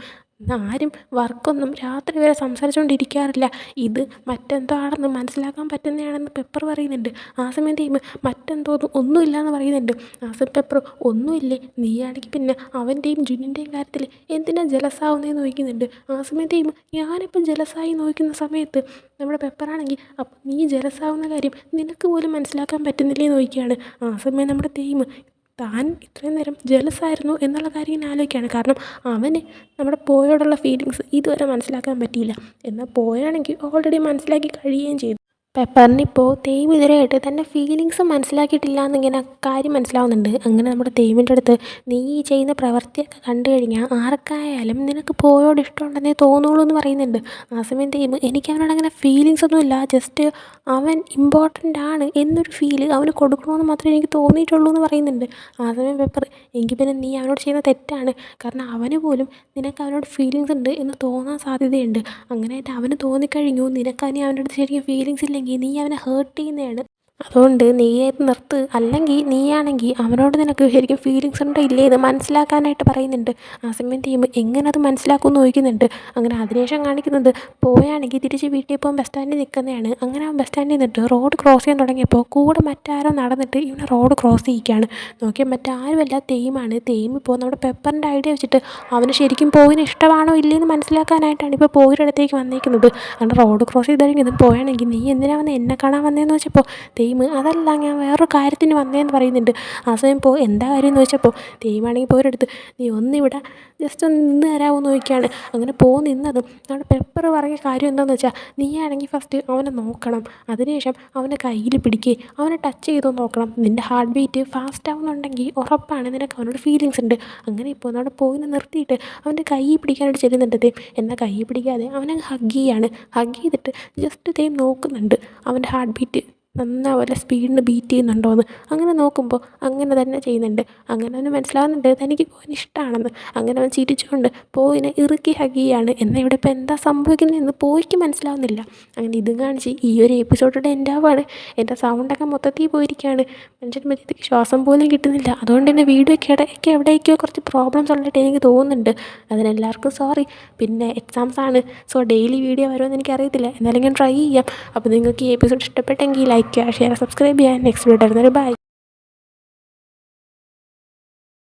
ആരും വർക്കൊന്നും രാത്രി വരെ സംസാരിച്ചുകൊണ്ടിരിക്കാറില്ല, ഇത് മറ്റെന്തോ ആണെന്ന് മനസ്സിലാക്കാൻ പറ്റുന്നതാണെന്ന് പെപ്പർ പറയുന്നുണ്ട്. ആ സമയം ടീം മറ്റെന്തോ ഒന്നുമില്ല എന്ന് പറയുന്നുണ്ട്. ആ സമയം പെപ്പർ ഒന്നുമില്ലേ നീയാണെങ്കിൽ പിന്നെ അവൻ്റെയും ജുന്നിൻ്റെയും കാര്യത്തിൽ എന്തിനാ ജലസാവുന്നതെന്ന് ചോദിക്കുന്നുണ്ട്. ആ സമയം ടീം ഞാനിപ്പം ജലസായി നോക്കുന്ന സമയത്ത് നമ്മുടെ പെപ്പറാണെങ്കിൽ അപ്പം നീ ജലസാവുന്ന കാര്യം നിനക്ക് പോലും മനസ്സിലാക്കാൻ പറ്റുന്നില്ലേ എന്ന് ചോദിക്കുകയാണ്. ആ സമയം നമ്മുടെ ടീം താൻ ഇത്രയും നേരം ജലസായിരുന്നു എന്നുള്ള കാര്യം ഇങ്ങനെ ആലോചിക്കുകയാണ്. കാരണം അവന് നമ്മുടെ പോയോടുള്ള ഫീലിങ്സ് ഇതുവരെ മനസ്സിലാക്കാൻ പറ്റിയില്ല. എന്നാൽ പോയാണെങ്കിൽ ഓൾറെഡി മനസ്സിലാക്കി കഴിയുകയും ചെയ്തു. പെപ്പറിനിപ്പോൾ തെയ്യം ഇതുവരെയായിട്ട് തൻ്റെ ഫീലിങ്സ് മനസ്സിലാക്കിയിട്ടില്ല എന്നിങ്ങനെ കാര്യം മനസ്സിലാവുന്നുണ്ട്. അങ്ങനെ നമ്മുടെ തെയ്യമിൻ്റെ അടുത്ത് നീ ഈ ചെയ്യുന്ന പ്രവൃത്തിയൊക്കെ കണ്ടു കഴിഞ്ഞാൽ ആർക്കായാലും നിനക്ക് പോയോട് ഇഷ്ടമുണ്ടെന്നേ തോന്നുള്ളൂ എന്ന് പറയുന്നുണ്ട്. ആ സമയം തെയ്യം എനിക്ക് അവനോട് അങ്ങനെ ഫീലിങ്സ് ഒന്നുമില്ല, ജസ്റ്റ് അവൻ ഇമ്പോർട്ടൻ്റ് ആണ് എന്നൊരു ഫീല് അവന് കൊടുക്കണമെന്ന് മാത്രമേ എനിക്ക് തോന്നിയിട്ടുള്ളൂ എന്ന് പറയുന്നുണ്ട്. ആ സമയം പെപ്പർ എങ്കിൽ പിന്നെ നീ അവനോട് ചെയ്യുന്ന തെറ്റാണ്, കാരണം അവന് പോലും നിനക്ക് അവനോട് ഫീലിങ്സ് ഉണ്ട് എന്ന് തോന്നാൻ സാധ്യതയുണ്ട്. അങ്ങനെയായിട്ട് അവന് തോന്നിക്കഴിഞ്ഞു നിനക്കതിന് അവൻ്റെ അടുത്ത് ശരിക്കും ഫീലിങ്സ് ഇല്ലെങ്കിൽ നീ അവനെ ഹേർട്ട് ചെയ്യുന്നതാണ്. അതുകൊണ്ട് നീ അത് നിർത്ത്, അല്ലെങ്കിൽ നീയാണെങ്കിൽ അവനോട് നിനക്ക് ശരിക്കും ഫീലിങ്സ് ഉണ്ടോ ഇല്ലേ എന്ന് മനസ്സിലാക്കാനായിട്ട് പറയുന്നുണ്ട്. ആ സമയം ടീം എങ്ങനെ അത് മനസ്സിലാക്കുമെന്ന് ചോദിക്കുന്നുണ്ട്. അങ്ങനെ അതിനുശേഷം കാണിക്കുന്നത് പോയാണെങ്കിൽ തിരിച്ച് വീട്ടിൽ പോകാൻ ബസ് സ്റ്റാൻഡിൽ നിൽക്കുന്നതാണ്. അങ്ങനെ അവൻ ബസ് സ്റ്റാൻഡിൽ നിന്നിട്ട് റോഡ് ക്രോസ് ചെയ്യാൻ തുടങ്ങിയപ്പോൾ കൂടെ മറ്റാരോ നടന്നിട്ട് ഇവനെ റോഡ് ക്രോസ് ചെയ്യിക്കുകയാണ്. നോക്കിയാൽ മറ്റാരുമല്ല തെയ്യമാണ്. തെയ്യം ഇപ്പോൾ നമ്മുടെ പെപ്പറിൻ്റെ ഐഡിയ വെച്ചിട്ട് അവന് ശരിക്കും പോയിന് ഇഷ്ടമാണോ ഇല്ലയെന്ന് മനസ്സിലാക്കാനായിട്ടാണ് ഇപ്പോൾ പോയിൻ്റെ അടുത്തേക്ക് വന്നിരിക്കുന്നത്. അങ്ങനെ റോഡ് ക്രോസ് ചെയ്ത് കഴിഞ്ഞതും പോയാണെങ്കിൽ നീ എന്തിനാ വന്ന് എന്നെ കാണാൻ വന്നതെന്ന് വെച്ചപ്പോൾ തെയ്യം അതല്ല ഞാൻ വേറൊരു കാര്യത്തിന് വന്നതെന്ന് പറയുന്നുണ്ട്. ആ സമയം എന്താ കാര്യം എന്ന് ചോദിച്ചപ്പോൾ തെയ്യമാണെങ്കിൽ പോരെടുത്ത് നീ ഒന്നിവിടെ ജസ്റ്റ് ഒന്ന് നിന്ന് തരാമോയെന്ന് ചോദിക്കുകയാണ്. അങ്ങനെ നിന്നതും നമ്മുടെ പെപ്പർ പറഞ്ഞ കാര്യം എന്താണെന്ന് വെച്ചാൽ നീയാണെങ്കിൽ ഫസ്റ്റ് അവനെ നോക്കണം, അതിനുശേഷം അവൻ്റെ കയ്യിൽ പിടിക്കുക, അവനെ ടച്ച് ചെയ്തോ നോക്കണം, നിൻ്റെ ഹാർട്ട് ബീറ്റ് ഫാസ്റ്റ് ആവുന്നുണ്ടെങ്കിൽ ഉറപ്പാണ് നിനക്ക് അവനോട് ഫീലിങ്സ് ഉണ്ട്. അങ്ങനെ ഇപ്പോൾ നമ്മുടെ പോയിനെ നിർത്തിയിട്ട് അവൻ്റെ കൈ പിടിക്കാനായിട്ട് ചെല്ലുന്നുണ്ട്. തെയ്യം എന്നാൽ കൈ പിടിക്കാതെ അവനെ ഹഗ് ചെയ്യാണ്. ഹഗ് ചെയ്തിട്ട് ജസ്റ്റ് തെയ്യം നോക്കുന്നുണ്ട് അവൻ്റെ ഹാർട്ട് ബീറ്റ് നന്നാവല്ല സ്പീഡിന് ബീറ്റ് ചെയ്യുന്നുണ്ടോയെന്ന്. അങ്ങനെ നോക്കുമ്പോൾ അങ്ങനെ തന്നെ ചെയ്യുന്നുണ്ട്. അങ്ങനെ അവന് മനസ്സിലാവുന്നുണ്ട് തനിക്ക് പോയിന് ഇഷ്ടമാണെന്ന്. അങ്ങനെ അവൻ ചിരിച്ചുകൊണ്ട് പോയിനെ ഇറുക്കി ഹഗ് ചെയ്യാണ്. എന്നാൽ ഇവിടെ ഇപ്പോൾ എന്താ സംഭവിക്കുന്നതെന്ന് പോയിക്ക് മനസ്സിലാവുന്നില്ല. അങ്ങനെ ഇതും കാണിച്ച് ഈ ഒരു എപ്പിസോഡിൻ്റെ എൻ്റെ ആവാണ്. എൻ്റെ സൗണ്ടൊക്കെ മൊത്തത്തിൽ പോയിരിക്കുകയാണ്, മനുഷ്യൻ മര്യാദയ്ക്ക് ശ്വാസം പോലും കിട്ടുന്നില്ല. അതുകൊണ്ട് തന്നെ വീഡിയോയ്ക്ക് ഇടയ്ക്ക് എവിടേക്കോ കുറച്ച് പ്രോബ്ലംസ് ഉള്ളതായിട്ട് എനിക്ക് തോന്നുന്നുണ്ട്. അതിനെല്ലാവർക്കും സോറി. പിന്നെ എക്സാംസ് ആണ്, സോ ഡെയിലി വീഡിയോ വരുമെന്ന് എനിക്കറിയത്തില്ല, എന്നാലും ഞാൻ ട്രൈ ചെയ്യാം. അപ്പോൾ നിങ്ങൾക്ക് ഈ എപ്പിസോഡ് ഇഷ്ടപ്പെട്ടെങ്കിൽ ലൈക്ക് ചെയ്യുക, ഷെയർ, സബ്സ്ക്രൈബ് ചെയ്യുക. നെക്സ്റ്റ് വീഡിയോ വരുന്നത് ബൈ.